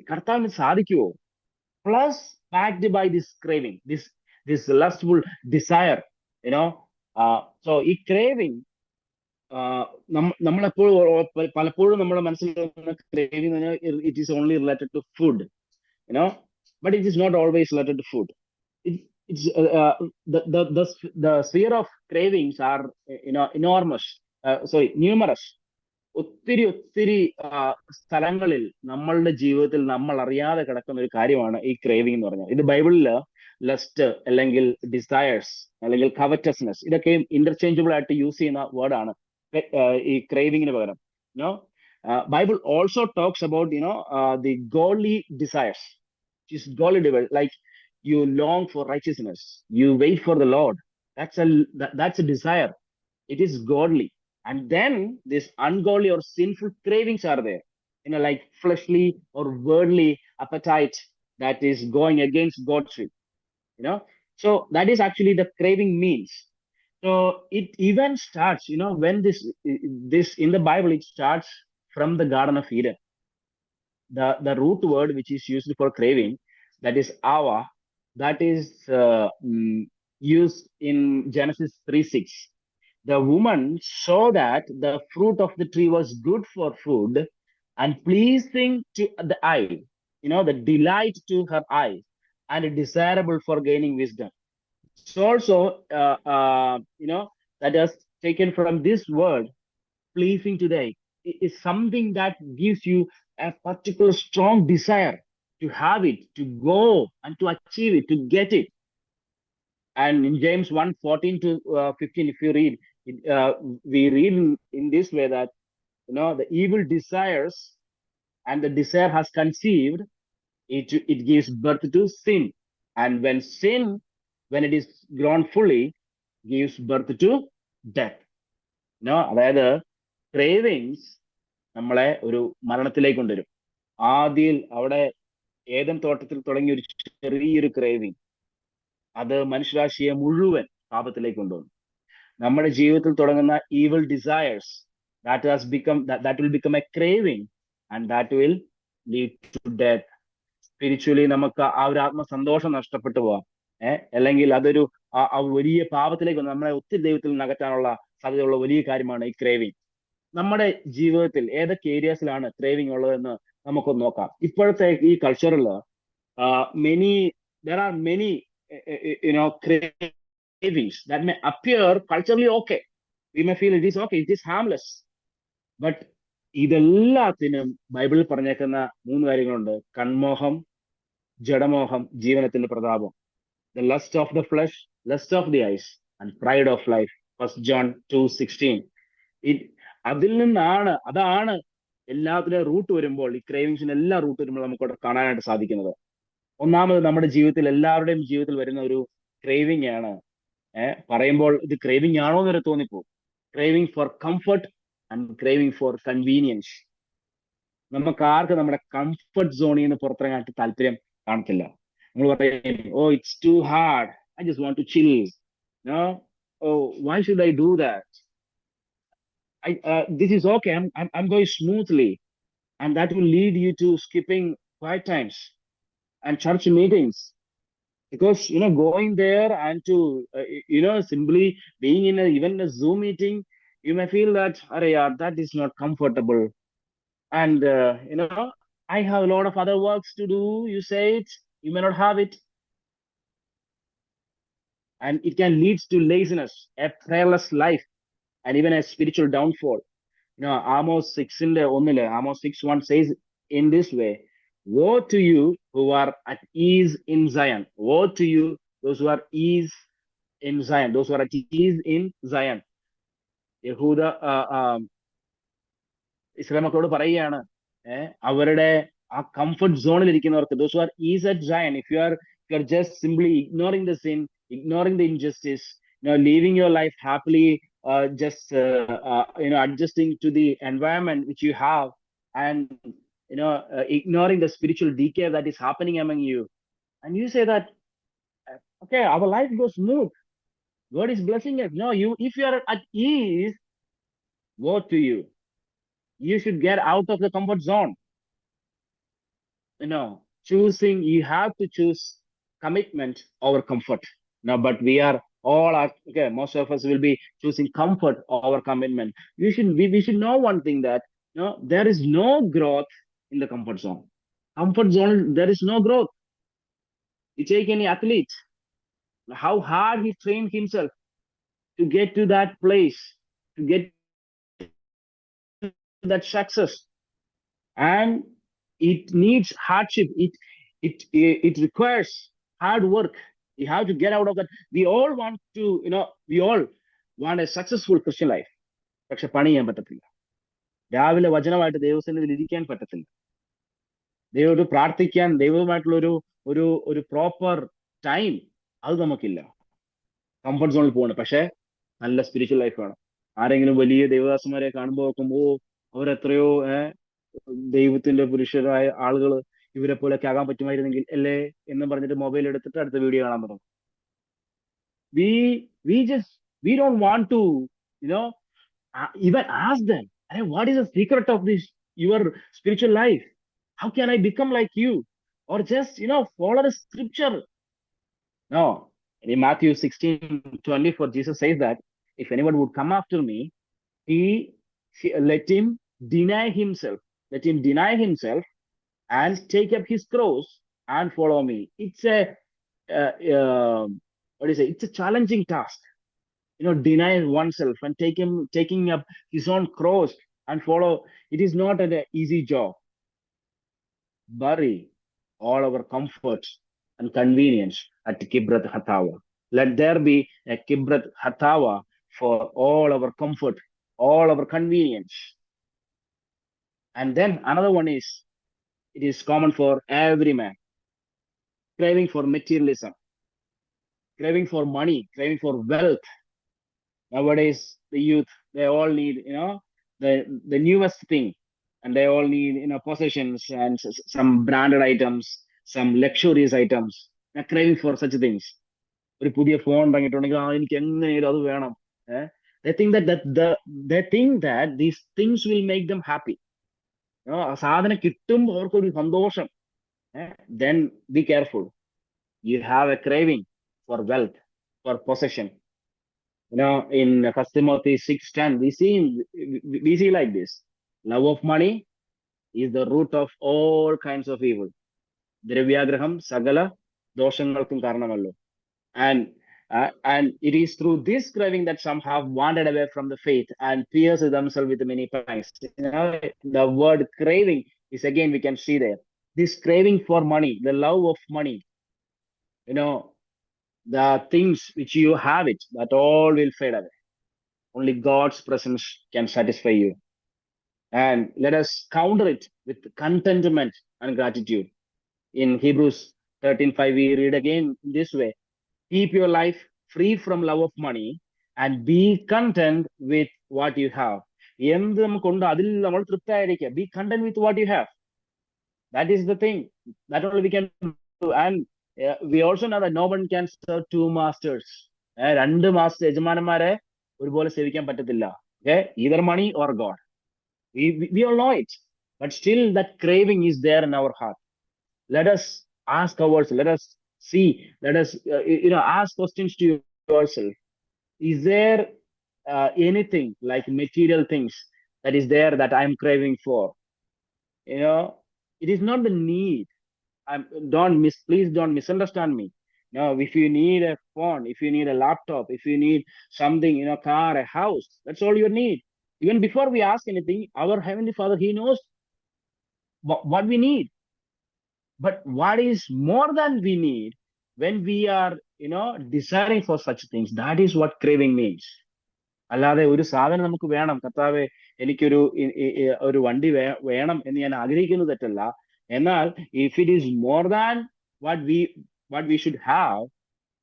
കർത്താവിന് സാധിക്കുമോ? Plus backed by this craving, this lustful desire. So ഈ craving നമ്മളെപ്പോഴും പലപ്പോഴും നമ്മുടെ മനസ്സിൽ ക്രേവിംഗ് എന്ന് പറഞ്ഞാൽ it is only related to food, but it is not always related to food. It's the sphere of cravings are enormous, numerous. ഒത്തിരി സ്ഥലങ്ങളിൽ നമ്മളുടെ ജീവിതത്തിൽ നമ്മൾ അറിയാതെ കിടക്കുന്ന ഒരു കാര്യമാണ് ഈ ക്രേവിംഗ് എന്ന് പറഞ്ഞാൽ. ഇത് ബൈബിളില് ലസ്റ്റ് അല്ലെങ്കിൽ ഡിസയേഴ്സ് അല്ലെങ്കിൽ കവറ്റസ്നെസ് ഇതൊക്കെ ഇന്റർചേഞ്ചബിൾ ആയിട്ട് യൂസ് ചെയ്യുന്ന വേർഡാണ് ഈ ക്രേവിംഗിന് പകരം. Bible also talks about the godly desires. Which is godly desire, like you long for righteousness, you wait for the Lord. That's a desire. It is godly. And then this ungodly or sinful cravings are there, like fleshly or worldly appetite that is going against God's will. So that is actually the craving means. So it even starts, when this in the Bible, it starts from the Garden of Eden. The root word which is used for craving, that is ava, that is used in Genesis 3:6. The woman saw that the fruit of the tree was good for food and pleasing to the eye, the delight to her eyes, and desirable for gaining wisdom. So also, that is taken from this word, pleasing to the eye. It is something that gives you a particular strong desire to have it, to go and to achieve it, to get it. And in James 1:14-15, if you read, we read in this way that, the evil desires and the desire has conceived, it gives birth to sin. And when sin, when it is grown fully, gives birth to death. അതായത് cravings നമ്മളെ ഒരു മരണത്തിലേക്ക് കൊണ്ടുവരും. ആദിയിൽ അവിടെ Eden തോട്ടത്തിൽ തുടങ്ങിയ ഒരു ചെറിയൊരു ക്രേവിങ് അത് മനുഷ്യരാശിയെ മുഴുവൻ പാപത്തിലേക്ക് കൊണ്ടുവന്നു. നമ്മുടെ ജീവിതത്തിൽ തുടങ്ങുന്ന evil desires that will become a craving and that will lead to death. Spiritually നമുക്ക് ആ ഒരു ആത്മസന്തോഷം നഷ്ടപ്പെട്ടു പോവാം. അല്ലെങ്കിൽ അതൊരു വലിയ പാപത്തിലേക്ക് നമ്മളെ ഒത്തിരി ദൈവത്തിൽ നിന്ന് അകറ്റാനുള്ള സാധ്യതയുള്ള വലിയ കാര്യമാണ് ഈ ക്രേവിങ്. നമ്മുടെ ജീവിതത്തിൽ ഏതൊക്കെ ഏരിയാസിലാണ് ക്രേവിങ് ഉള്ളതെന്ന് നമുക്കൊന്ന് നോക്കാം. ഇപ്പോഴത്തെ ഈ കൾച്ചറിൽ there are many cravings that may appear culturally okay. We may feel it is okay, it is harmless. But ഇതെല്ലാത്തിനും ബൈബിളിൽ പറഞ്ഞേക്കുന്ന 3 കാര്യങ്ങളുണ്ട്. കൺമോഹം, ജഡമോഹം, ജീവനത്തിന്റെ പ്രതാപം. The lust of the flesh, lust of the eyes, and pride of life. 1 John 2:16. അതാണ് എല്ലാത്തിനും root വരുമ്പോൾ, ഈ ക്രേവിങ്സിന് എല്ലാ root വരുമ്പോൾ നമുക്ക് അവിടെ കാണാനായിട്ട് സാധിക്കുന്നത്. ഒന്നാമത് നമ്മുടെ ജീവിതത്തിൽ എല്ലാവരുടെയും ജീവിതത്തിൽ വരുന്ന ഒരു ക്രേവിങ് ആണ്. പറയുമ്പോൾ ഇത് ക്രേവിങ് ആണോ എന്ന് വരെ തോന്നിപ്പോ. Craving for comfort and craving for convenience. നമുക്ക് ആർക്കും നമ്മുടെ കംഫർട്ട് സോണിൽ നിന്ന് പുറത്തിറങ്ങാനായിട്ട് താല്പര്യം കാണത്തില്ല. നമ്മൾ പറയും, oh it's too hard, I just want to chill, no, oh why should I do that, this is okay, I'm going smoothly, and that will lead you to skipping quiet times and church meetings, because going there and to simply being in even a Zoom meeting, you may feel that that is not comfortable, and I have a lot of other works to do. You say it, you may not have it, and it can lead to laziness, a prayerless life, and even a spiritual downfall. Amos 6:1 says in this way, woe to you who are at ease in Zion. Woe to you, those who are ease in Zion, those who are at ease in Zion. യഹൂദ Israel മക്കളോട് പറയുകയാണ്, അവരുടെ ആ comfort സോണിൽ ഇരിക്കുന്നവർക്ക്, those who are ease at Zion, if you are just simply ignoring the sin, ignoring the injustice, living your life happily, just adjusting to the environment which you have, and ignoring the spiritual decay that is happening among you, and you say that okay, our life goes smooth, God is blessing us. No, if you are at ease, woe to you. You should get out of the comfort zone. You have to choose commitment over comfort. But we are all most of us will be choosing comfort over commitment. We should know one thing, that there is no growth in the comfort zone. Comfort zone, there is no growth. You take any athlete, how hard he trained himself to get to that place, to get that success, and it needs hardship. It requires hard work. You have to get out of that. We all want a successful Christian life. പക്ഷെ പണി ചെയ്യാൻ പറ്റത്തില്ല. രാവിലെ വചനമായിട്ട് ദൈവസന്നിധിയിൽ ഇരിക്കാൻ പറ്റത്തില്ല. ദൈവത്തോട് പ്രാർത്ഥിക്കാൻ, ദൈവവുമായിട്ടുള്ള ഒരു പ്രോപ്പർ ടൈം അത് നമുക്കില്ല. കംഫർട്ട് സോണിൽ പോകണം. പക്ഷെ നല്ല സ്പിരിച്വൽ ലൈഫ് വേണം. ആരെങ്കിലും വലിയ ദൈവദാസന്മാരെ കാണുമ്പോൾ നോക്കുമ്പോൾ അവരെത്രയോ ദൈവത്തിന്റെ പുരുഷരായ ആളുകൾ ഇവരെ പോലെയൊക്കെ ആകാൻ പറ്റുമായിരുന്നെങ്കിൽ അല്ലേ എന്ന് പറഞ്ഞിട്ട് മൊബൈൽ എടുത്തിട്ട് അടുത്ത വീഡിയോ കാണാൻ തുടങ്ങും. We don't want to even ask them, hey, what is the secret of this your spiritual life? How can I become like you? Or just follow the scripture. No, in Matthew 16:24 Jesus says that if anyone would come after me, let him deny himself and take up his cross and follow me. It's it's a challenging task, deny oneself and taking up his own cross and follow. It is not an easy job. Bury all our comforts and convenience at Kibroth Hattaavah. Let there be a Kibroth Hattaavah for all our comfort, all our convenience. And then another one is, it is common for every man, craving for materialism, craving for money, craving for wealth. Nowadays, the youth, they all need, the newest thing, and they all need, possessions and some branded items some luxurious items. A craving for such things. ഒരു പുതിയ phone ഇറങ്ങിയിട്ടുണ്ടെങ്കിൽ എനിക്ക് എങ്ങനെയാലും അത് വേണം. They think they think that these things will make them happy. ആ സാധനം കിട്ടുമ്പോൾ അവർക്കൊരു സന്തോഷം. Then be careful. You have a craving for wealth, for possession. In 1 Timothy 6:10, we see like this. Love of money is the root of all kinds of evil. ദ്രവ്യാഗ്രഹം സകല ദോഷങ്ങൾക്കും കാരണമല്ലോ. And it is through this craving that some have wandered away from the faith and pierced themselves with many pangs. The word craving is, again, we can see there. This craving for money, the love of money, the things which you have it, that all will fade away. Only God's presence can satisfy you. And let us counter it with contentment and gratitude. In Hebrews 13:5, we read again this way. Keep your life free from love of money and be content with what you have. എന്ത് നമുക്കുണ്ട് അതിൽ നമ്മൾ തൃപ്തരായിരിക്കുക. Be content with what you have. That is the thing. That only we can do. And we also know that no one can serve two masters. രണ്ട് യജമാനന്മാരെ ഒരുപോലെ സേവിക്കാൻ പറ്റത്തില്ല. Either money or God. We all know it. But still that craving is there in our heart. Let us ask ourselves. Let us see. Let us ask questions to yourself. Is there anything like material things that is there that I'm craving for? It is not the need. Please don't misunderstand me. If you need a phone, if you need a laptop, if you need something, car, a house, that's all you need. Even before we ask anything, our Heavenly Father, He knows what we need. But what is more than we need, when we are, desiring for such things, that is what craving means. അല്ലാതെ ഒരു സാധനം നമുക്ക് വേണം, കർത്താവേ എനിക്കൊരു വണ്ടി വേണം എന്ന് ഞാൻ ആഗ്രഹിക്കുന്നത് തെറ്റല്ല. എന്നാൽ if it is more than what we should have,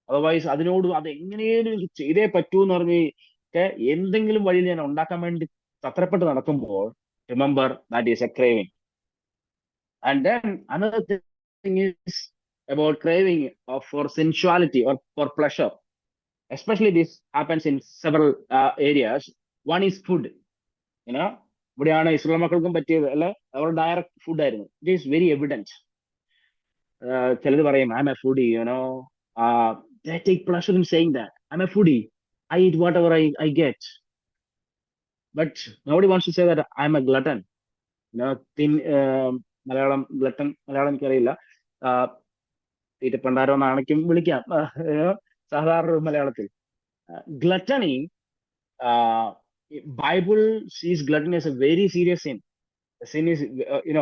otherwise അതിനോട് അത് എങ്ങനെയും എനിക്ക് ചെയ്തേ പറ്റൂ എന്ന് പറഞ്ഞ് എന്തെങ്കിലും വഴിയിൽ ഞാൻ ഉണ്ടാക്കാൻ വേണ്ടി തത്രപ്പെട്ട് നടക്കുമ്പോൾ, remember that is a craving. And then another thing is about craving for sensuality or for pleasure. Especially this happens in several areas. One is food. ഇവിടെയാണ് ഇസ്രായേൽ മക്കൾക്കും പറ്റിയത് അല്ലെ, അവർ ഡയറക്റ്റ് ഫുഡ് ആയിരുന്നു. It is very evident. ചിലത് പറയും I M A foodie, they take pleasure in saying that I'm a foodie, I eat whatever I get. But nobody wants to say that I'm a glutton. Malayalam glutton, Malayalam എനിക്കറിയില്ല, തീറ്റപ്പണ്ടാരോ നാണയ്ക്കും വിളിക്കാം സാധാരണ മലയാളത്തിൽ. Gluttony, Bible sees gluttony as a very serious sin. The sin is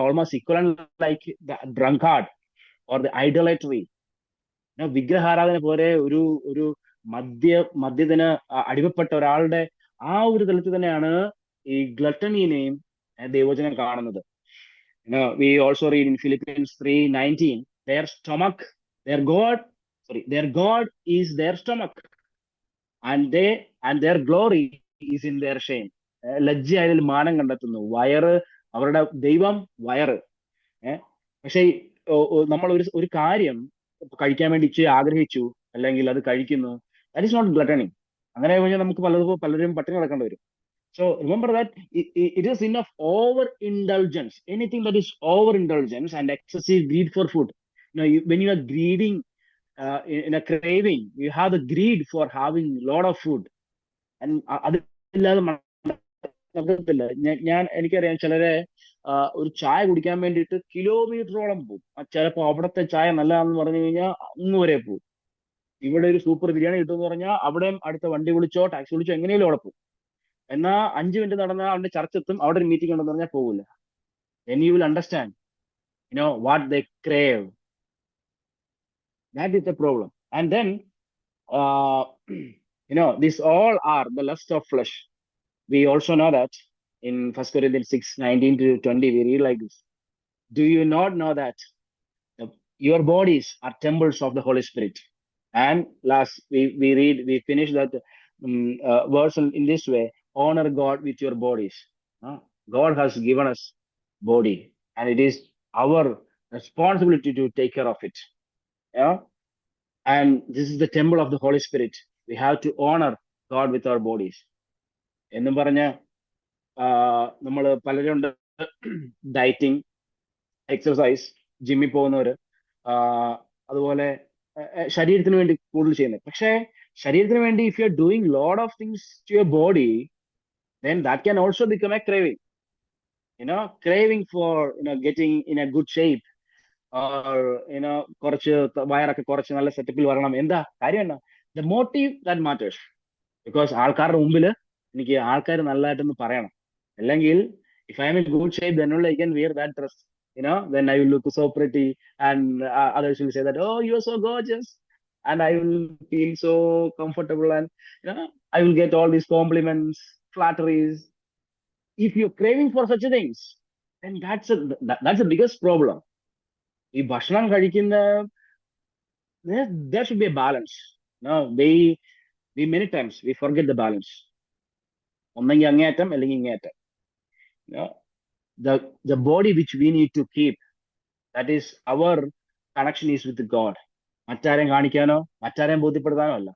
almost equivalent like the drunkard or the idolatry. വിഗ്രഹാരാധന പോലെ ഒരു മദ്യത്തിന് അടിമപ്പെട്ട ഒരാളുടെ ആ ഒരു തലത്തിൽ തന്നെയാണ് ഈ ഗ്ലട്ടണിനെയും ദൈവവചനം കാണുന്നത്. We also read in Philippians 3:19, their God is their stomach, and their glory is in their shame. ലജ്ജ അതിൽ മാനം കണ്ടെത്തുന്നു. അവരുടെ ദൈവം വയറ്. പക്ഷെ നമ്മൾ ഒരു കാര്യം കഴിക്കാൻ വേണ്ടി ഇച്ചിരി ആഗ്രഹിച്ചു, അല്ലെങ്കിൽ അത് കഴിക്കുന്നു, that is not gluttony. അങ്ങനെ കഴിഞ്ഞാൽ നമുക്ക് പലരും പട്ടിണി കിടക്കേണ്ടി വരും. So remember that it is a sin of overindulgence. Anything that is overindulgence and excessive greed for food. When you are greeding in a craving, you have the greed for having a lot of food. And അതില്ലാതെ നടക്കത്തില്ല. എനിക്കറിയാം ചിലരെ ഒരു ചായ കുടിക്കാൻ വേണ്ടിയിട്ട് കിലോമീറ്ററോളം പോകും. ചിലപ്പോ അവിടുത്തെ ചായ നല്ലതാണെന്ന് പറഞ്ഞു കഴിഞ്ഞാൽ അങ്ങ് വരെ പോകും. ഇവിടെ ഒരു സൂപ്പർ ബിരിയാണി കിട്ടുമെന്ന് പറഞ്ഞാൽ അവിടെയും അടുത്ത വണ്ടി വിളിച്ചോ ടാക്സി വിളിച്ചോ എങ്ങനെയും അവിടെ പോകും. എന്നാ 5 മിനിറ്റ് നടന്നാൽ അവന്റെ ചർച്ചെത്തും, അവിടെ ഒരു മീറ്റിംഗ് ഉണ്ടെന്ന് പറഞ്ഞാൽ പോകില്ല. Then you will understand, what they crave. That is the problem. And then, these all are the lust of flesh. We also know that in 1 Corinthians 6:19-20, we read like this. Do you not know that your bodies are temples of the Holy Spirit? And last, we finish that verse in this way. Honor God with your bodies. God has given us body, and it is our responsibility to take care of it. Yeah. And this is the temple of the Holy Spirit. We have to honor God with our bodies. എന്നും പറഞ്ഞ് നമ്മൾ പലരുണ്ട് dieting, exercise, ജിമ്മിൽ പോകുന്നവര്, അതുപോലെ ശരീരത്തിന് വേണ്ടി കൂടുതൽ ചെയ്യുന്നത്. പക്ഷേ ശരീരത്തിന് വേണ്ടി if you are doing lot of things to your body, then that can also become a craving. Craving for getting in a good shape, or കുറച്ച് വയറൊക്കെ കുറച്ച് നല്ല സെറ്റപ്പിൽ വരണം. എന്താ കാര്യം? എന്നാ the motive that matters. Because ആൾക്കാരുടെ മുമ്പിൽ എനിക്ക് ആൾക്കാർ നല്ലതായിട്ടൊന്ന് പറയണം. അല്ലെങ്കിൽ if I am in good shape, then only I can wear that dress. Then I will look so pretty, and others will say that, oh, you are so gorgeous, and I will feel so comfortable, and I will get all these compliments, flatteries. If you're craving for such things, then that's the biggest problem. ഈ ഭക്ഷണം കഴിക്കുന്ന, there should be a balance. We many times we forget the balance. ഒന്നെങ്കിൽ അങ്ങേയറ്റം അല്ലെങ്കിൽ ഇങ്ങേയറ്റം. The body which we need to keep, that is our connection is with God. മറ്റാരെയും കാണിക്കാനോ മറ്റാരെയും ബോധ്യപ്പെടുത്താനോ അല്ല,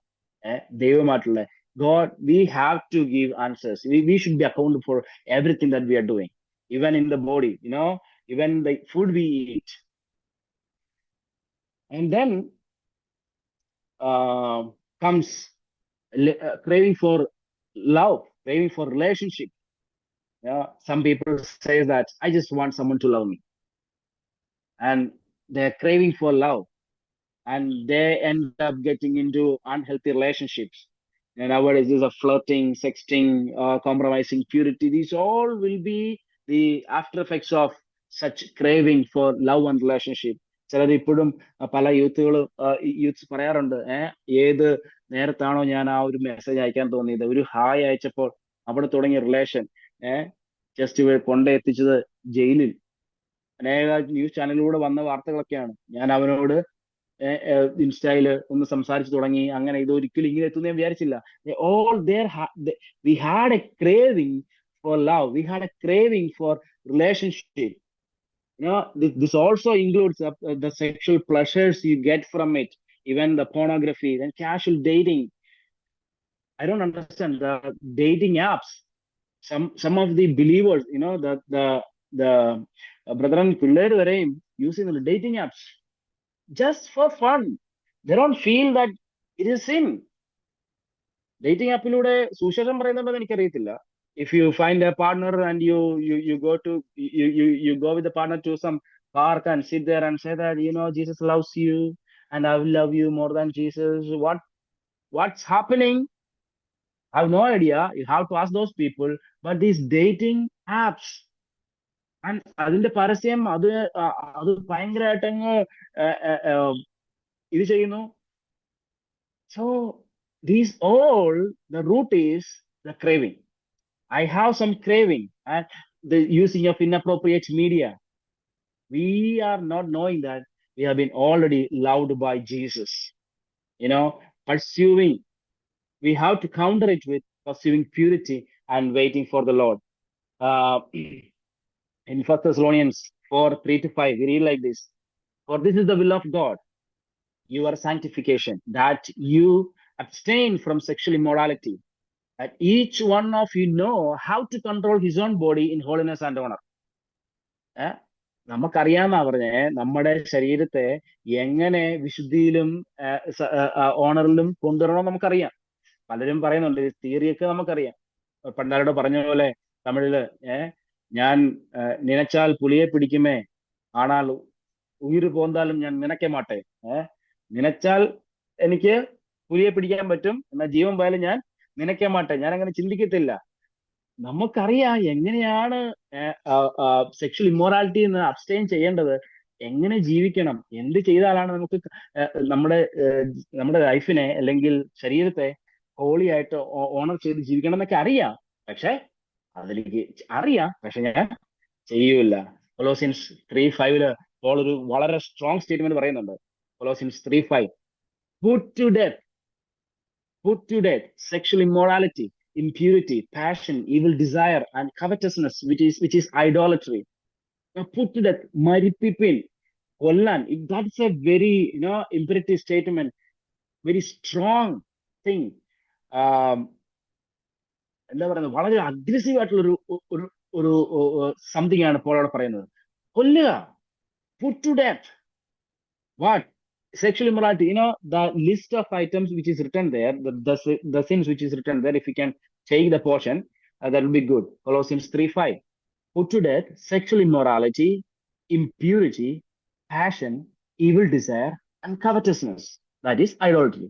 ദൈവമായിട്ടുള്ള God. We have to give answers. We should be accountable for everything that we are doing, even in the body, even the food we eat. And then comes craving for love, craving for relationship. Some people say that I just want someone to love me, and they're craving for love, and they end up getting into unhealthy relationships. And nowadays is a flirting, sexting, compromising purity. These all will be the after effects of such craving for love and relationship. ചിലത് ഇപ്പോഴും പല youths പറയാറുണ്ട്, ഏത് നേരത്താണോ ഞാൻ ആ ഒരു message അയക്കാൻ തോന്നിയത്, ഒരു ഹായ് അയച്ചപ്പോൾ അവിടെ തുടങ്ങിയ റിലേഷൻ ജസ്റ്റ് കൊണ്ടെത്തിച്ചത് ജയിലിൽ. അനേക ന്യൂസ് ചാനലിലൂടെ വന്ന വാർത്തകളൊക്കെയാണ്. ഞാൻ അവനോട് ഇൻസ്റ്റയില് ഒന്ന് സംസാരിച്ചു തുടങ്ങി, അങ്ങനെ ഇതൊരിക്കലും ഇങ്ങനെ എത്തുന്ന ഞാൻ വിചാരിച്ചില്ല. We had a craving for love, we had a craving for relationship. This also includes the sexual pleasures you get from it, even the pornography, then casual dating. I don't understand the dating apps. Some of the believers, the brethren പിള്ളേർ വരെയും using the dating apps just for fun. They don't feel that it is sin. Dating ആപ്പിലൂടെ സുശേഷം പറയുന്നുണ്ടെന്ന് എനിക്കറിയത്തില്ല. If you find a partner and you go with the partner to some park and sit there and say that Jesus loves you and I will love you more than Jesus, what's happening? I have no idea. You have to ask those people. But these dating apps, and അതിന്റെ പരസ്യം അത് ഭയങ്കരമായിട്ടങ്ങ് ഇത് ചെയ്യുന്നു. So these all, the root is the craving. I have some craving and the using of inappropriate media. We are not knowing that we have been already loved by Jesus. Pursuing, we have to counter it with pursuing purity and waiting for the Lord. In 1 Thessalonians 4:3-5, we read like this: for this is the will of God, your sanctification, that you abstain from sexual immorality, that each one of you know how to control his own body in holiness and honor. നമുക്കറിയാമെന്നാ പറഞ്ഞേ, നമ്മുടെ ശരീരത്തെ എങ്ങനെ വിശുദ്ധിയിലും ഓണറിലും കൊണ്ടുവരണം നമുക്കറിയാം. പലരും പറയുന്നുണ്ട്, തിയറിയൊക്കെ നമുക്കറിയാം. പണ്ടാരോട് പറഞ്ഞ പോലെ തമിഴില്, ഞാൻ നിനച്ചാൽ പുലിയെ പിടിക്കുമേ, ആണാൽ ഉയിര് പോന്താലും ഞാൻ നിനക്കെ മാട്ടെ. നിനച്ചാൽ എനിക്ക് പുലിയെ പിടിക്കാൻ പറ്റും, എന്നാൽ ജീവൻ പോയാലും ഞാൻ നിനക്കെ മാട്ടെ. ഞാൻ അങ്ങനെ ചിന്തിക്കത്തില്ല. നമുക്കറിയാം എങ്ങനെയാണ് സെക്ഷൽ ഇമ്മോറാലിറ്റി നിന്ന് അബ്സ്റ്റെയിൻ ചെയ്യേണ്ടത്, എങ്ങനെ ജീവിക്കണം, എന്ത് ചെയ്താലാണ് നമുക്ക് നമ്മുടെ ലൈഫിനെ അല്ലെങ്കിൽ ശരീരത്തെ ഹോളി ആയിട്ട് ഓണർ ചെയ്ത് ജീവിക്കണം എന്നൊക്കെ അറിയാം. പക്ഷെ അതിലേക്ക് അറിയാം, പക്ഷെ ഞാൻ ചെയ്യൂല. കൊലോസിയൻസ് 3:5 പോൾ ഒരു വളരെ സ്ട്രോങ് സ്റ്റേറ്റ്മെന്റ് പറയുന്നുണ്ട്. Colossians 3:5, put to death sexual immorality, impurity, passion, evil desire, and covetousness, which is idolatry. Put to death, മരിപ്പിപ്പിൻ. Kollan, that's a very, imperative statement, very strong thing. എന്താ പറയുന്നത്, വളരെ aggressive ആയിട്ടുള്ള ഒരു ഒരു something ആണ് Paul അവിടെ പറയുന്നത്. കൊല്ലുക, put to death. What? Sexual immorality, the list of items which is written there, the sins which is written there, if you can take the portion, that will be good. Colossians 3:5. Put to death sexual immorality, impurity, passion, evil desire, and covetousness. That is idolatry.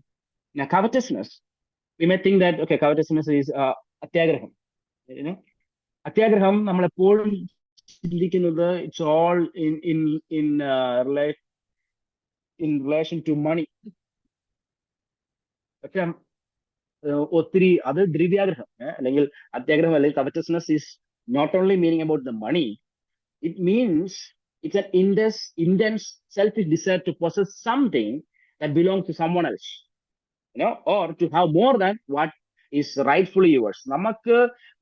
Now, covetousness, we may think that, okay, covetousness is അത്യാഗ്രഹം. അത്യാഗ്രഹം നമ്മളെപ്പോഴും ചിന്തിക്കുന്നത് it's all in relation to money. പക്ഷെ ഒത്തിരി അത് ദ്രവ്യാഗ്രഹം അല്ലെങ്കിൽ അത്യാഗ്രഹം അല്ലെങ്കിൽ covetousness is not only meaning about the money, it means it's an intense selfish desire to possess something that belongs to someone else, or to have more than what is rightfully yours. നമുക്ക്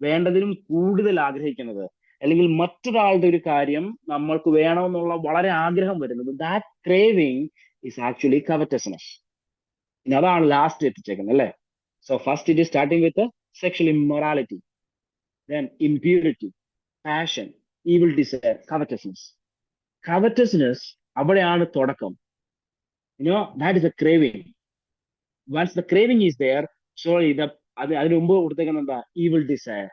വേണ്ടതിനും കൂടുതൽ ആഗ്രഹിക്കുന്നത്, അല്ലെങ്കിൽ മറ്റൊരാളുടെ ഒരു കാര്യം നമ്മൾക്ക് വേണമെന്നുള്ള വളരെ ആഗ്രഹം വരുന്നത്, that craving is actually covetousness. അതാണ് ലാസ്റ്റ് എത്തിച്ചേക്കുന്നത് അല്ലേ. So first it is starting with sexual immorality, then impurity, passion, evil desire, covetousness. Covetousness അവിടെയാണ് തുടക്കം. That is a craving. Once the craving is there, sorry, അതിന് മുമ്പ് കൊടുത്തേക്കുന്ന എന്താ, evil desire.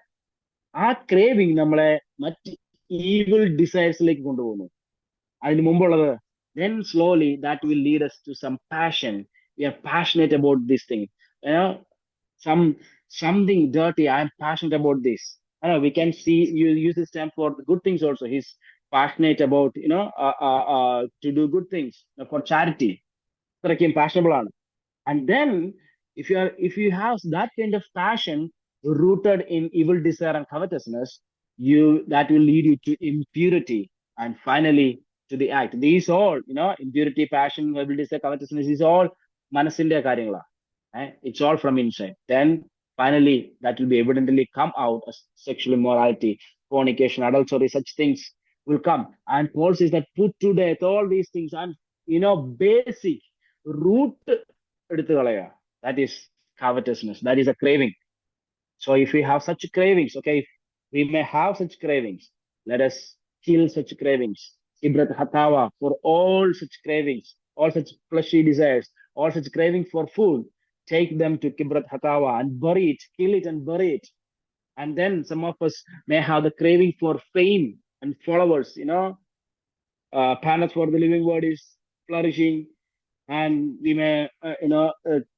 ആ craving നമ്മളെ മറ്റ് evil desires-ലേക്ക് കൊണ്ടുപോകുന്നു. അതിന് മുമ്പുള്ളത്, then slowly that will lead us to some passion. We are passionate about this thing. Something dirty. I am passionate about this. We can see you use this term for the good things also. He's passionate about, to do good things for charity. Aത്രയ്ക്കും passionable ആണ്. And then if you have that kind of passion rooted in evil desire and covetousness, that will lead you to impurity, and finally to the act. These all, impurity, passion, evil desire, covetousness is all manasinde കാര്യങ്ങളാ. It's all from inside. Then finally that will be evidently come out as sexual immorality, fornication, adultery, such things will come. And Paul says that put to death all these things, and basic root എടുത്തു കളയുക. That is covetousness. That is a craving. So if we have such cravings, okay, if we may have such cravings, let us kill such cravings. Kibrat Hatawa, for all such cravings, all such fleshy desires, all such craving for food, take them to Kibrat Hatawa and bury it, kill it and bury it. And then some of us may have the craving for fame and followers, Panas for the living word is flourishing, and we may,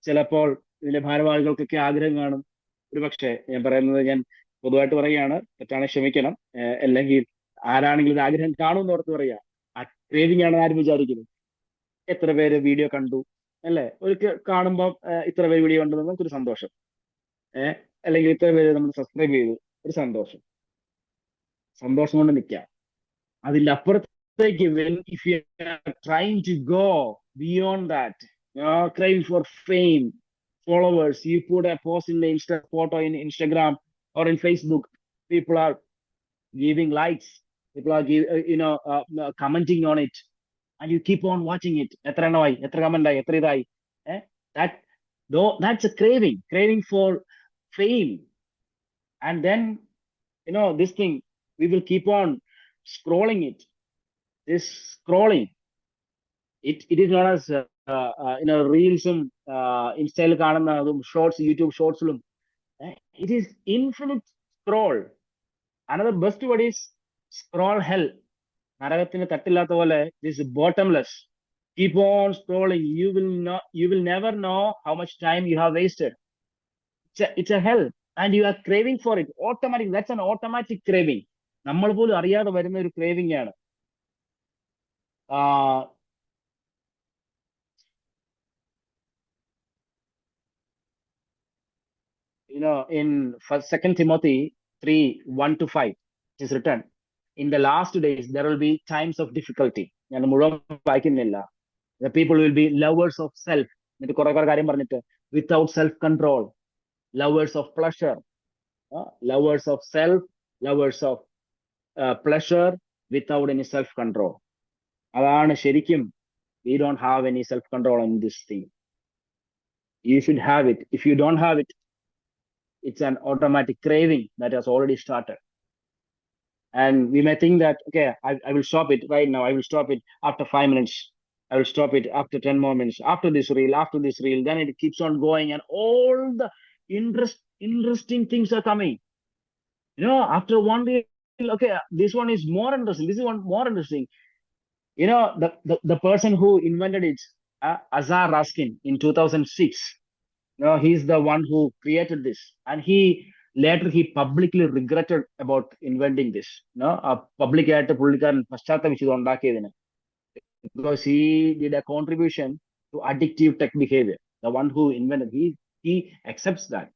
ചിലപ്പോൾ ഇതിന്റെ ഭാരവാഹികൾക്കൊക്കെ ആഗ്രഹം കാണും. ഒരു പക്ഷേ ഞാൻ പറയുന്നത്, ഞാൻ പൊതുവായിട്ട് പറയുകയാണ്, തെറ്റാണ് ക്ഷമിക്കണം. അല്ലെങ്കിൽ ആരാണെങ്കിലും ആഗ്രഹം കാണുമെന്ന് ഓർത്ത് പറയുക. ആ ക്രേവിംഗ് ആണ് ആരും വിചാരിക്കുന്നത്. എത്ര പേര് വീഡിയോ കണ്ടു അല്ലേ? ഒരു കാണുമ്പോൾ ഇത്ര പേര് വീഡിയോ കണ്ടു നമുക്കൊരു സന്തോഷം, അല്ലെങ്കിൽ ഇത്ര പേര് നമ്മൾ സബ്സ്ക്രൈബ് ചെയ്തു, ഒരു സന്തോഷം കൊണ്ട് നിൽക്കാം. അതിന്റെ അപ്പുറത്തേക്ക്, if you are trying to go beyond that, craving for fame, followers, you put a post in the photo in Instagram or in Facebook, people are giving likes, people are commenting on it, and you keep on watching it. എത്ര എണ്ണമായി, എത്ര comment ആയി, എത്ര ഇതായി. That's a craving for fame. And then this thing, we will keep on scrolling it. This scrolling, it is not as reelsum, ഇൻസ്റ്റയിൽ കാണുന്നതും shorts, YouTube ഷോർട്സിലും, it is infinite scroll. Another best word is scroll hell. നരകത്തിന് തട്ടില്ലാത്ത പോലെ, this is bottomless. Keep on scrolling. You will never know how much time you have wasted. It's a hell, and you are craving for it. Automatic. That's an automatic craving. നമ്മൾ പോലും അറിയാതെ വരുന്ന ഒരു craving ആണ്. In 2 Timothy 3:1-5, it is written, in the last days there will be times of difficulty. ഞാൻ മുഴുവൻ വായിക്കുന്നില്ല. The people will be lovers of self. എന്നിട്ട് കുറെ കാര്യം പറഞ്ഞിട്ട്, without self control, lovers of pleasure, lovers of self, lovers of pleasure without any self control. അതാണ് ശരിക്കും we don't have any self-control in this thing. You should have it. If you don't have it, it's an automatic craving that has already started. And we may think that, okay, I will stop it right now. I will stop it after 5 minutes. I will stop it after 10 more minutes. After this reel. Then it keeps on going, and all the interesting things are coming. After one reel, okay, this one is more interesting. This is one more interesting. The person who invented it, Azar Raskin, in 2006. He's the one who created this, and he publicly regretted about inventing this. Public ആയിട്ട് പുള്ളിക്കാരൻ പശ്ചാത്തപിച്ചത് ഉണ്ടാക്കിയതിന്, because he did a contribution to addictive tech behavior. The one who invented, he accepts that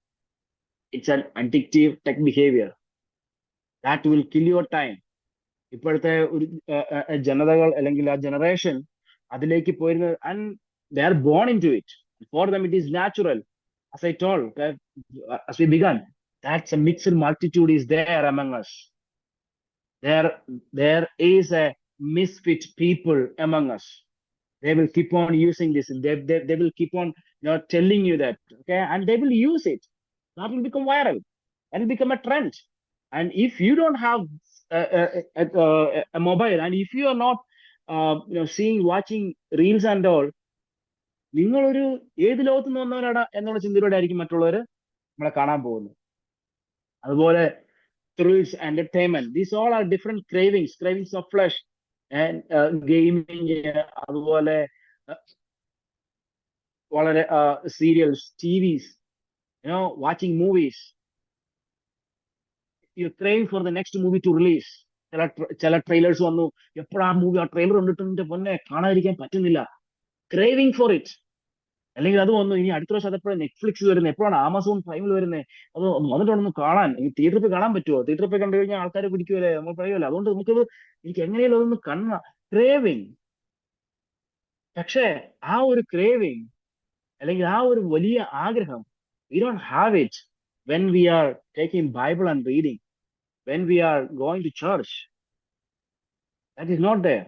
it's an addictive tech behavior that will kill your time. ഇപ്പോഴത്തെ ഒരു ജനതകൾ അല്ലെങ്കിൽ ആ generation അതിലേക്ക് പോയിരുന്നത്, and they are born into it. For them it is natural. As I told, as we began, that's a mixed multitude is there among us. There is a misfit people among us. They will keep on using this. They will keep on telling you that, okay, and they will use it. That will become viral. That will become a trend. And if you don't have a mobile, and if you are not watching reels and all, നിങ്ങളൊരു ഏത് ലോകത്ത് നിന്ന് വന്നവരാടാ എന്നുള്ള ചിന്തയിലൂടെ ആയിരിക്കും മറ്റുള്ളവർ നമ്മളെ കാണാൻ പോകുന്നത്. അതുപോലെ thrills, entertainment, these all are different cravings of flesh, and gaming, അതുപോലെ വളരെ serials, TVs, watching movies. You're craving for the next movie to release. ചില ട്രെയിലേഴ്സ് വന്നു, എപ്പോഴാ മൂവി ആ ട്രെയിലർ കണ്ടിട്ടുണ്ട് പൊന്നെ കാണാതിരിക്കാൻ പറ്റുന്നില്ല. Craving for it. അല്ലെങ്കിൽ അത് വന്നു, ഇനി അടുത്ത പ്രാവശ്യം അതെപ്പോഴും നെറ്റ്ഫ്ലിക്സ് വരുന്നത്, എപ്പോഴാണ് ആമസോൺ പ്രൈമിൽ വരുന്നത്, അത് വന്നിട്ടുണ്ടെന്ന് കാണാൻ. ഈ തിയേറ്ററിൽ പോയി കാണാൻ പറ്റുമോ? തിയേറ്ററിൽ പോയി കണ്ടു കഴിഞ്ഞാൽ ആൾക്കാരെ പിടിക്കുമല്ലേ, നമ്മൾ പറയുമല്ലോ. അതുകൊണ്ട് നമുക്കത് എനിക്ക് എങ്ങനെയല്ലോ അതൊന്ന് കാണാം. ക്രേവിങ്. പക്ഷേ ആ ഒരു ക്രേവിങ് അല്ലെങ്കിൽ ആ ഒരു വലിയ ആഗ്രഹം, we don't have it when we are taking Bible and reading, when we are going to church. That is not there.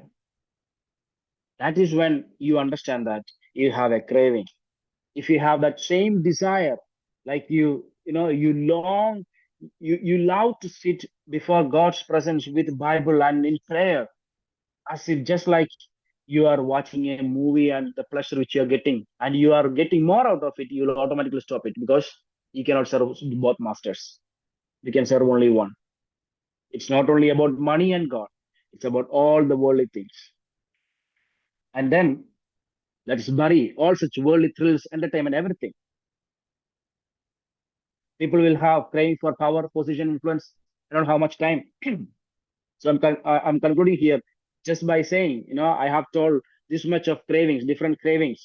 That is when you understand that you have a craving. If you have that same desire, like you long, you love to sit before God's presence with Bible and in prayer, as if just like you are watching a movie, and the pleasure which you are getting, and you are getting more out of it, you will automatically stop it, because you cannot serve both masters. You can serve only one. It's not only about money and God, it's about all the worldly things. And then let us bury all such worldly thrills, entertainment, everything. People will have craving for power, position, influence. I don't have much time. So I'm concluding here just by saying, I have told this much of cravings, different cravings.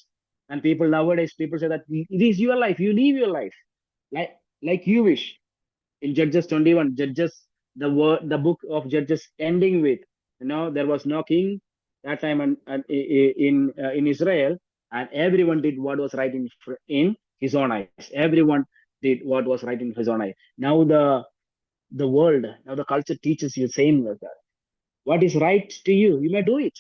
And nowadays, people say that it is your life. You live your life like you wish. In Judges 21, the book of Judges ending with, there was no king that time in Israel, and everyone did what was right in his own eyes. Everyone did what was right in his own eyes. Now the world, now the culture teaches you same like that. What is right to you, you may do it.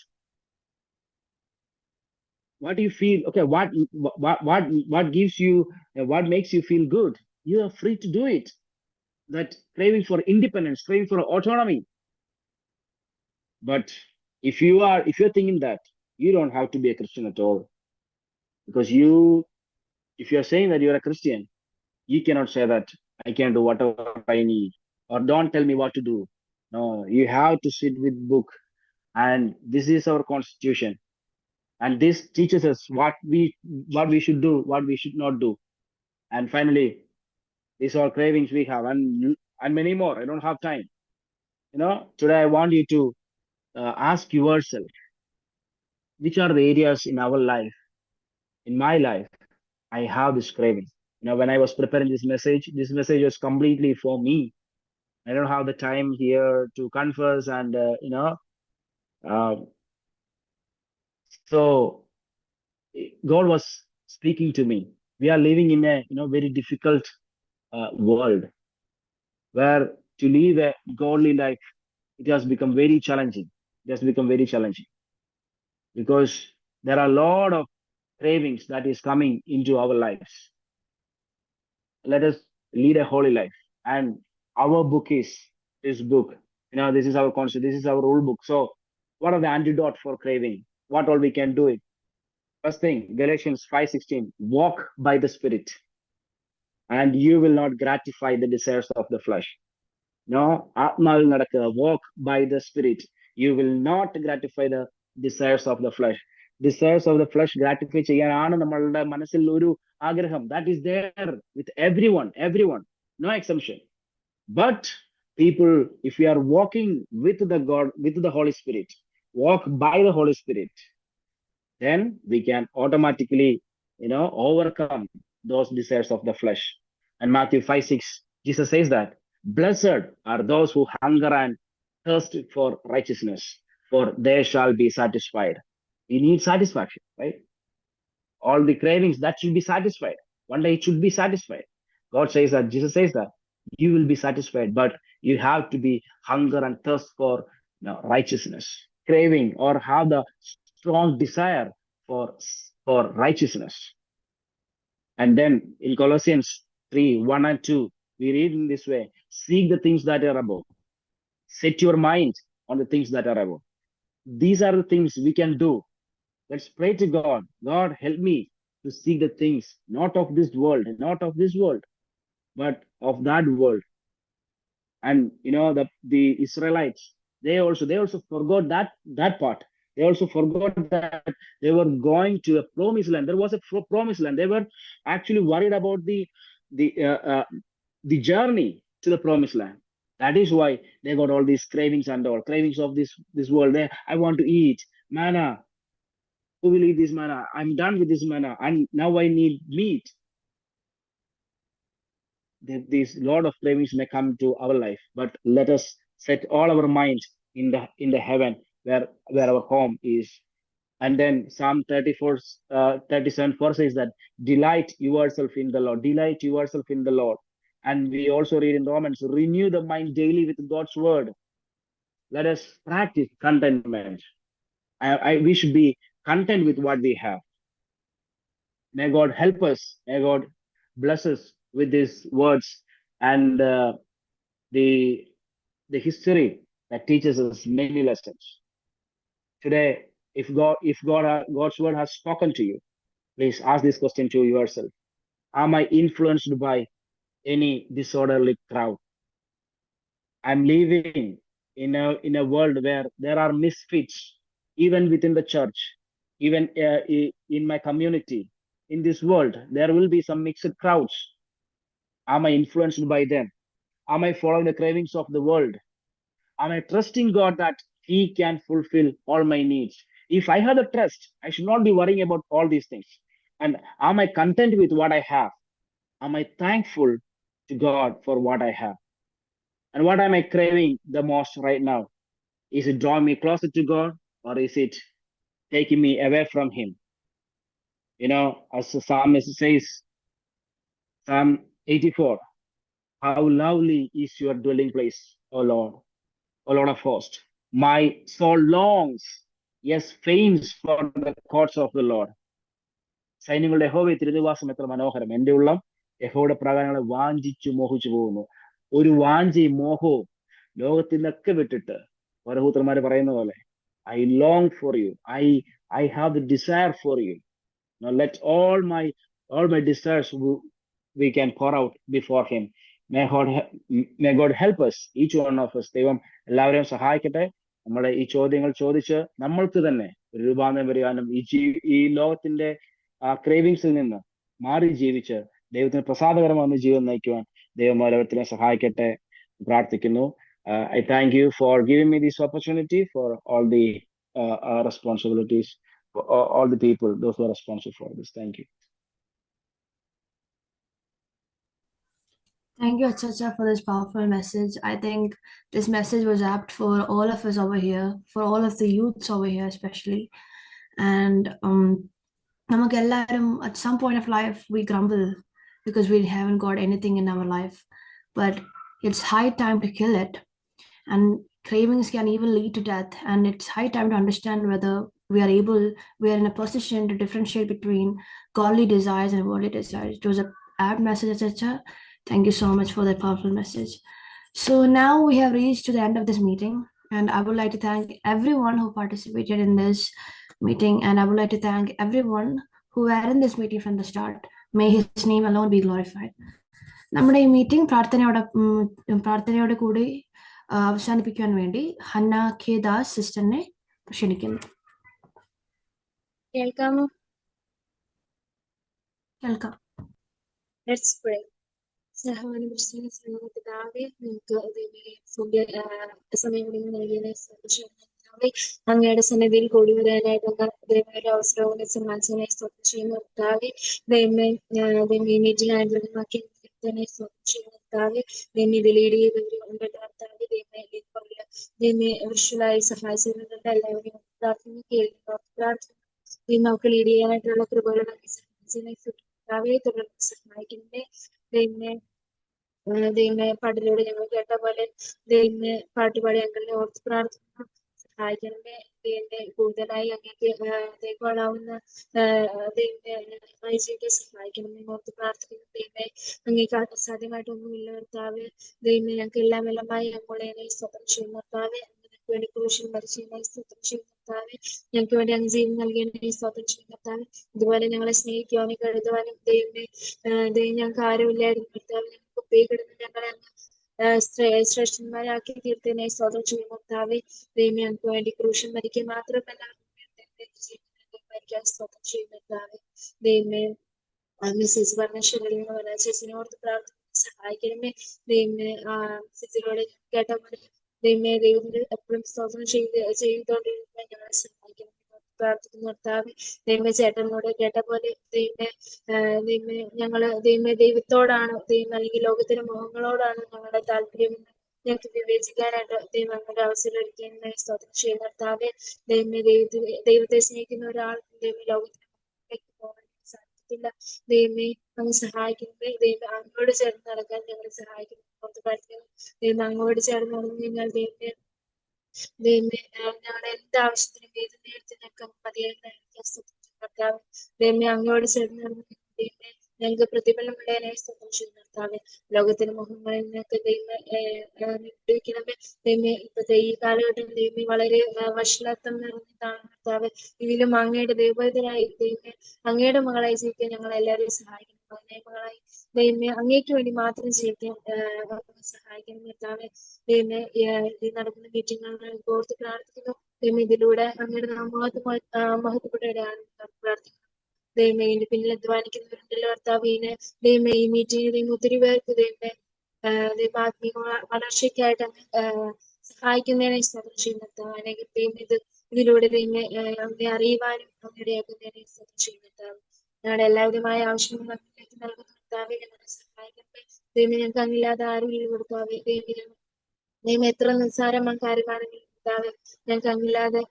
What do you feel? Okay, what gives you, what makes you feel good? You are free to do it. That craving for independence, craving for autonomy. But if you're thinking that, you don't have to be a Christian at all. Because if you're saying that you're a Christian, you cannot say that I can do whatever I need, or don't tell me what to do. No, you have to sit with book, and this is our constitution, and this teaches us what we should do, what we should not do. And finally, these are cravings we have, and many more. I don't have time. Today I want you to ask yourself, which are the areas in our life, in my life, I have this craving. When I was preparing this message was completely for me. I don't have the time here to converse, and so God was speaking to me. We are living in a very difficult world, where to live a godly life, it has become very challenging. because there are a lot of cravings that is coming into our lives. Let us lead a holy life. And our book is this book. This is our concept. This is our rule book. So what are the antidote for craving? What all we can do it? First thing, Galatians 5:16, walk by the Spirit, and you will not gratify the desires of the flesh. No, Atmavil nadakka, walk by the Spirit. You will not gratify the desires of the flesh. Desires of the flesh gratify ചെയ്യാനാണ് നമ്മളുടെ മനസ്സിൽ ഒരു ആഗ്രഹം. That is there with everyone, no exemption. But people, if we are walking with the God, with the Holy Spirit, walk by the Holy Spirit, then we can automatically, overcome those desires of the flesh. And Matthew 5:6, Jesus says that, blessed are those who hunger and thirst for righteousness, for they shall be satisfied. We need satisfaction, right? All the cravings, that should be satisfied. One day it should be satisfied. God says that, Jesus says that, you will be satisfied, but you have to be hunger and thirst for righteousness, craving, or have the strong desire for righteousness. And then in Colossians 3:1-2, we read in this way, seek the things that are above. Set your mind on the things that are above. These are the things we can do. Let's pray to God. God, help me to seek the things not of this world, but of that world. And the Israelites, they also forgot that part. They also forgot that they were going to a promised land. There was a promised land. They were actually worried about the journey to the promised land. That is why they got all these cravings and all cravings of this world. I want to eat manna. Who will eat this manna? I'm done with this manna, and now I need meat. These lot of cravings may come to our life, but let us set all our minds in the heaven where our home is. And then Psalm 37:4 says that, delight yourself in the Lord. Delight yourself in the Lord. And we also read in Romans, renew the mind daily with God's word. Let us practice contentment. We should be content with what we have. May God help us. May God bless us with these words and the history that teaches us many lessons. Today, if God's word has spoken to you, please ask this question to yourself. Am I influenced by any disorderly crowd? I'm living in a world where there are misfits, even within the church, even in my community. In this world, there will be some mixed crowds. Am I influenced by them? Am I following the cravings of the world? Am I trusting God that He can fulfill all my needs? If I have the trust, I should not be worrying about all these things. And am I content with what I have? Am I thankful to God for what I have? And what am I craving the most right now? Is it drawing me closer to God, or is it taking me away from Him? As the psalmist says, Psalm 84, how lovely is your dwelling place, O Lord of hosts. My soul longs, yes, faints for the courts of the Lord. സൈന്യങ്ങളുടെ യഹോവേ, തിരുനിവാസം എത്ര മനോഹരം. എൻ്റെ ഉള്ളം യഹോവയുടെ പ്രാകാരങ്ങളെ വാഞ്ചിച്ചു മോഹിച്ചു പോകുന്നു. ഒരു വാഞ്ചയും മോഹവും ലോകത്തിൽ നിന്നൊക്കെ വിട്ടിട്ട് പരഹൂത്രന്മാര് പറയുന്ന പോലെ, I long for you. I have the desire for you. Now let all my desires we can pour out before Him. May God help us, each one of us. ദൈവം എല്ലാവരെയും സഹായിക്കട്ടെ. നമ്മുടെ ഈ ചോദ്യങ്ങൾ ചോദിച്ച് നമ്മൾക്ക് തന്നെ ഒരു രൂപാന്തരം വരികാനും ഈ ലോകത്തിന്റെ ക്രേവിങ്സിൽ നിന്ന് മാറി ജീവിച്ച് ദൈവത്തിന് പ്രസാദകരമായ ജീവിതം നയിക്കുവാൻ ദൈവം ഓരോരുത്തരെ സഹായിക്കട്ടെ പ്രാർത്ഥിക്കുന്നു. I thank you for giving me this opportunity, for all the responsibilities, for all the people, those who are responsible for this. Thank you. Thank you, Achacha, for this powerful message. I think this message was apt for all of us over here, for all of the youths over here especially. And at some point of life, we grumble because we haven't got anything in our life. But it's high time to kill it. And cravings can even lead to death. And it's high time to understand whether we are in a position to differentiate between godly desires and worldly desires. It was a apt message, etc. Thank you so much for that powerful message. So now we have reached to the end of this meeting, and I would like to thank everyone who participated in this meeting, and I would like to thank everyone who were in this meeting from the start. May His name alone be glorified. നമ്മുടെ ഈ meeting പ്രാർത്ഥനയോടെ കൂടി അവസാനിപ്പിക്കുവാൻ വേണ്ടി Hannah K Das സിസ്റ്ററിനെ ക്ഷണിക്കുന്നു. കേൾക്കാമോ? കേൾക്കാം. Let's pray. സഹോദരൻ പിതാവേ, നിങ്ങൾക്ക് സമയം നൽകിയ അങ്ങയുടെ സന്നിധിയിൽ കൂടി വരാനായിട്ടുള്ള ദൈവയുടെ അവസരവും സമ്മാനിച്ചതിനെ സ്തോത്രം ചെയ്യുന്ന കർത്താവേ, ദൈവമേ ഈ മീറ്റിംഗ് അനുഗ്രഹമാക്കി തന്നെ സ്തോത്രം ചെയ്യുന്ന കർത്താവേ, ദൈവമേ ഇത് ലീഡ് ചെയ്തവരുണ്ട് കർത്താവേ, ദൈവമേ വിർച്വലായി സഹായിച്ചിരുന്നുണ്ട് എല്ലാവരെയും പ്രാർത്ഥന കേൾക്കുക. പ്രാർത്ഥന നമുക്ക് ലീഡ് ചെയ്യാനായിട്ടുള്ള കൃപകൾ കർത്താവേ തുടർന്ന് സഹായിക്കുന്നേ. ദൈവമേ പാട്ടിലൂടെ ഞങ്ങൾ കേട്ട പോലെ ദൈവമേ പാട്ടുപാടി ഞങ്ങളെ ഓർത്ത് പ്രാർത്ഥിക്കുന്നു. സഹായിക്കണമേ. ദൈവത്തെ കൂടുതലായി അങ്ങേക്ക് കൊള്ളാവുന്ന ദൈവത്തെ സഹായിക്കണമേ ഓർത്ത് പ്രാർത്ഥിക്കുന്നു. ദൈവമേ അങ്ങേക്ക് അസാധ്യമായിട്ടൊന്നുമില്ല കർത്താവേ. ദൈവമേ ഞങ്ങൾക്ക് എല്ലാം എല്ലാമായി ഞങ്ങളെ സ്തോത്രം ചെയ്യുന്ന കർത്താവേ, ഞങ്ങൾക്ക് വേണ്ടി ക്രൂശിൽ മരിച്ചതിനെ സ്തോത്രം ചെയ്യുന്ന കർത്താവേ, ഞങ്ങൾക്ക് വേണ്ടി അങ്ങ് ജീവൻ നൽകിയതിനെ സ്തോത്രം ചെയ്യുന്ന കർത്താവേ, ഇതുപോലെ ഞങ്ങളെ സ്നേഹിക്കുവാനും കരുതുവാനും ദൈവമേ ഞങ്ങൾക്ക് ആരുമില്ലായിരുന്നു കർത്താവേ, ഞങ്ങൾക്ക് ഉപയോഗിക്കണം ഞങ്ങളെ ശ്രേഷ്ഠന്മാരാക്കി തീർത്തതിനെ സ്തോത്രം ചെയ്യുന്ന കർത്താവേ, ദൈവമേ ഞങ്ങൾക്ക് വേണ്ടി ക്രൂശിൽ മരിക്കുക മാത്രമല്ല മരിക്കാൻ സ്തോത്രം ചെയ്യുന്ന കർത്താവേ, ദൈവമേ മിസ്സസ് പറഞ്ഞ ചേച്ചിനോർത്ത് പ്രാർത്ഥന സഹായിക്കണമേ. ദൈവമേ സിസിനോട് കേട്ട പോലെ ദൈവമേ ദൈവത്തിന് എപ്പോഴും സ്തോത്രം ചെയ്തുകൊണ്ടിരുന്ന ഞങ്ങളെ സഹായിക്കണം പ്രാർത്ഥിക്കുന്ന കർത്താവേ, ദൈവമേ ചേട്ടനോട് കേട്ട പോലെ ദൈവമേ ഞങ്ങള് ദൈവത്തോടാണ് അല്ലെങ്കിൽ ലോകത്തിന്റെ മോഹങ്ങളോടാണ് ഞങ്ങളുടെ താല്പര്യം ഞങ്ങൾക്ക് വിവേചിക്കാനായിട്ട് ദൈവം ഞങ്ങളുടെ അവസരം ഒരുക്കുന്നതിനെ സ്തോത്രം ചെയ്യുന്ന കർത്താവേ, ദൈവമേ ദൈവത്തെ സ്നേഹിക്കുന്ന ഒരാൾ ലോകത്തിലേക്ക് പോകാൻ സാധിക്കില്ല. ദൈവമേ അങ്ങ് സഹായിക്കുന്നത് ദൈവം അങ്ങോട് ചേർന്ന് നടക്കാൻ ഞങ്ങളെ സഹായിക്കുന്നു. പുറത്ത് പഠിക്കുന്നു ദൈവം അങ്ങോട് ചേർന്ന് നടന്നു കഴിഞ്ഞാൽ ദൈവമേ ഞങ്ങളുടെ എന്ത് ആവശ്യത്തിനും ഏത് നേരത്തിനൊക്കെ മതിയായി കർത്താവ്, ദൈവമേ അങ്ങോട് ചേർന്ന് നടന്നു ദൈവമേ ഞങ്ങൾക്ക് പ്രതിഫലമുള്ളതിനെ സ്തോത്രം ചെയ്യുന്ന കർത്താവേ, ലോകത്തിന്റെ മുഖങ്ങളിൽ നിന്നൊക്കെ ദൈവമേ ദൈവമേ ഇപ്പോഴത്തെ ഈ കാലഘട്ടം ദൈവമേ വളരെ വഷളത്വം നിറഞ്ഞതാണ് കർത്താവേ. ഇതിലും അങ്ങയുടെ ദൈവത്തിനായി ദൈവമേ അങ്ങയുടെ മകളായി ജീവിക്കാൻ ഞങ്ങൾ എല്ലാവരെയും സഹായിക്കണം. അങ്ങയുടെ മകളായി ദൈവമേ അങ്ങേക്ക് വേണ്ടി മാത്രം ജീവിക്കാൻ സഹായിക്കണം കർത്താവേ. ദൈവമേ ഈ നടക്കുന്ന മീറ്റിങ്ങുകൾ ഓർത്ത് പ്രാർത്ഥിക്കുന്നു. ദൈവമേ ഇതിലൂടെ അങ്ങയുടെ മഹത്വപ്പെട്ടവരാണ് പ്രാർത്ഥിക്കുന്നു. ദൈവമേ ഇതിന്റെ പിന്നിൽ അധ്വാനിക്കുന്നവരുണ്ടല്ലോ കർത്താവീനെ, ദൈവമേ ഈ മീറ്റിംഗ് ഒത്തിരി പേർക്ക് ദൈവമേ ആത്മീയ വളർച്ചയ്ക്കായിട്ട് സഹായിക്കുന്നതിനെ സ്തോത്രം ചെയ്യുന്ന അല്ലെങ്കിൽ ഇതിലൂടെ ദൈവമേ അങ്ങനെ അറിയുവാനും അങ്ങയുടെ ആക്കുന്നതിനെ സ്തോത്രം ചെയ്യുന്ന ഞങ്ങളുടെ എല്ലാവിധമായ ആവശ്യങ്ങളും അങ്ങേക്ക് നൽകുന്ന കർത്താവേ, ഞങ്ങളെ സഹായിക്കട്ടെ. ദൈവമേ ഞങ്ങൾക്ക് അങ്ങില്ലാതെ ആരും ഇല്ല കൊടുക്കാവേ. ദൈവമേ എത്ര നിസ്സാരമായ കാര്യമാണെങ്കിലും കർത്താവേ ഞങ്ങൾക്ക് അങ്ങില്ലാതെ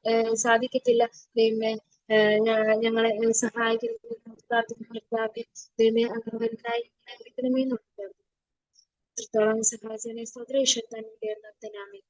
സാധിക്കത്തില്ല. ദൈവമേ ഞങ്ങളെ സഹായിക്കുന്ന പ്രാർത്ഥിക്കുന്ന കർത്താവേ, ദൈവമേ അങ്ങ് വലുതായി അനുഗ്രഹിക്കണമേ എന്ന് പ്രാർത്ഥിക്കുന്നു. എത്രത്തോളം സഹായിച്ചതിനെ സ്തോത്രം ഈശ്വരൻ തന്നെ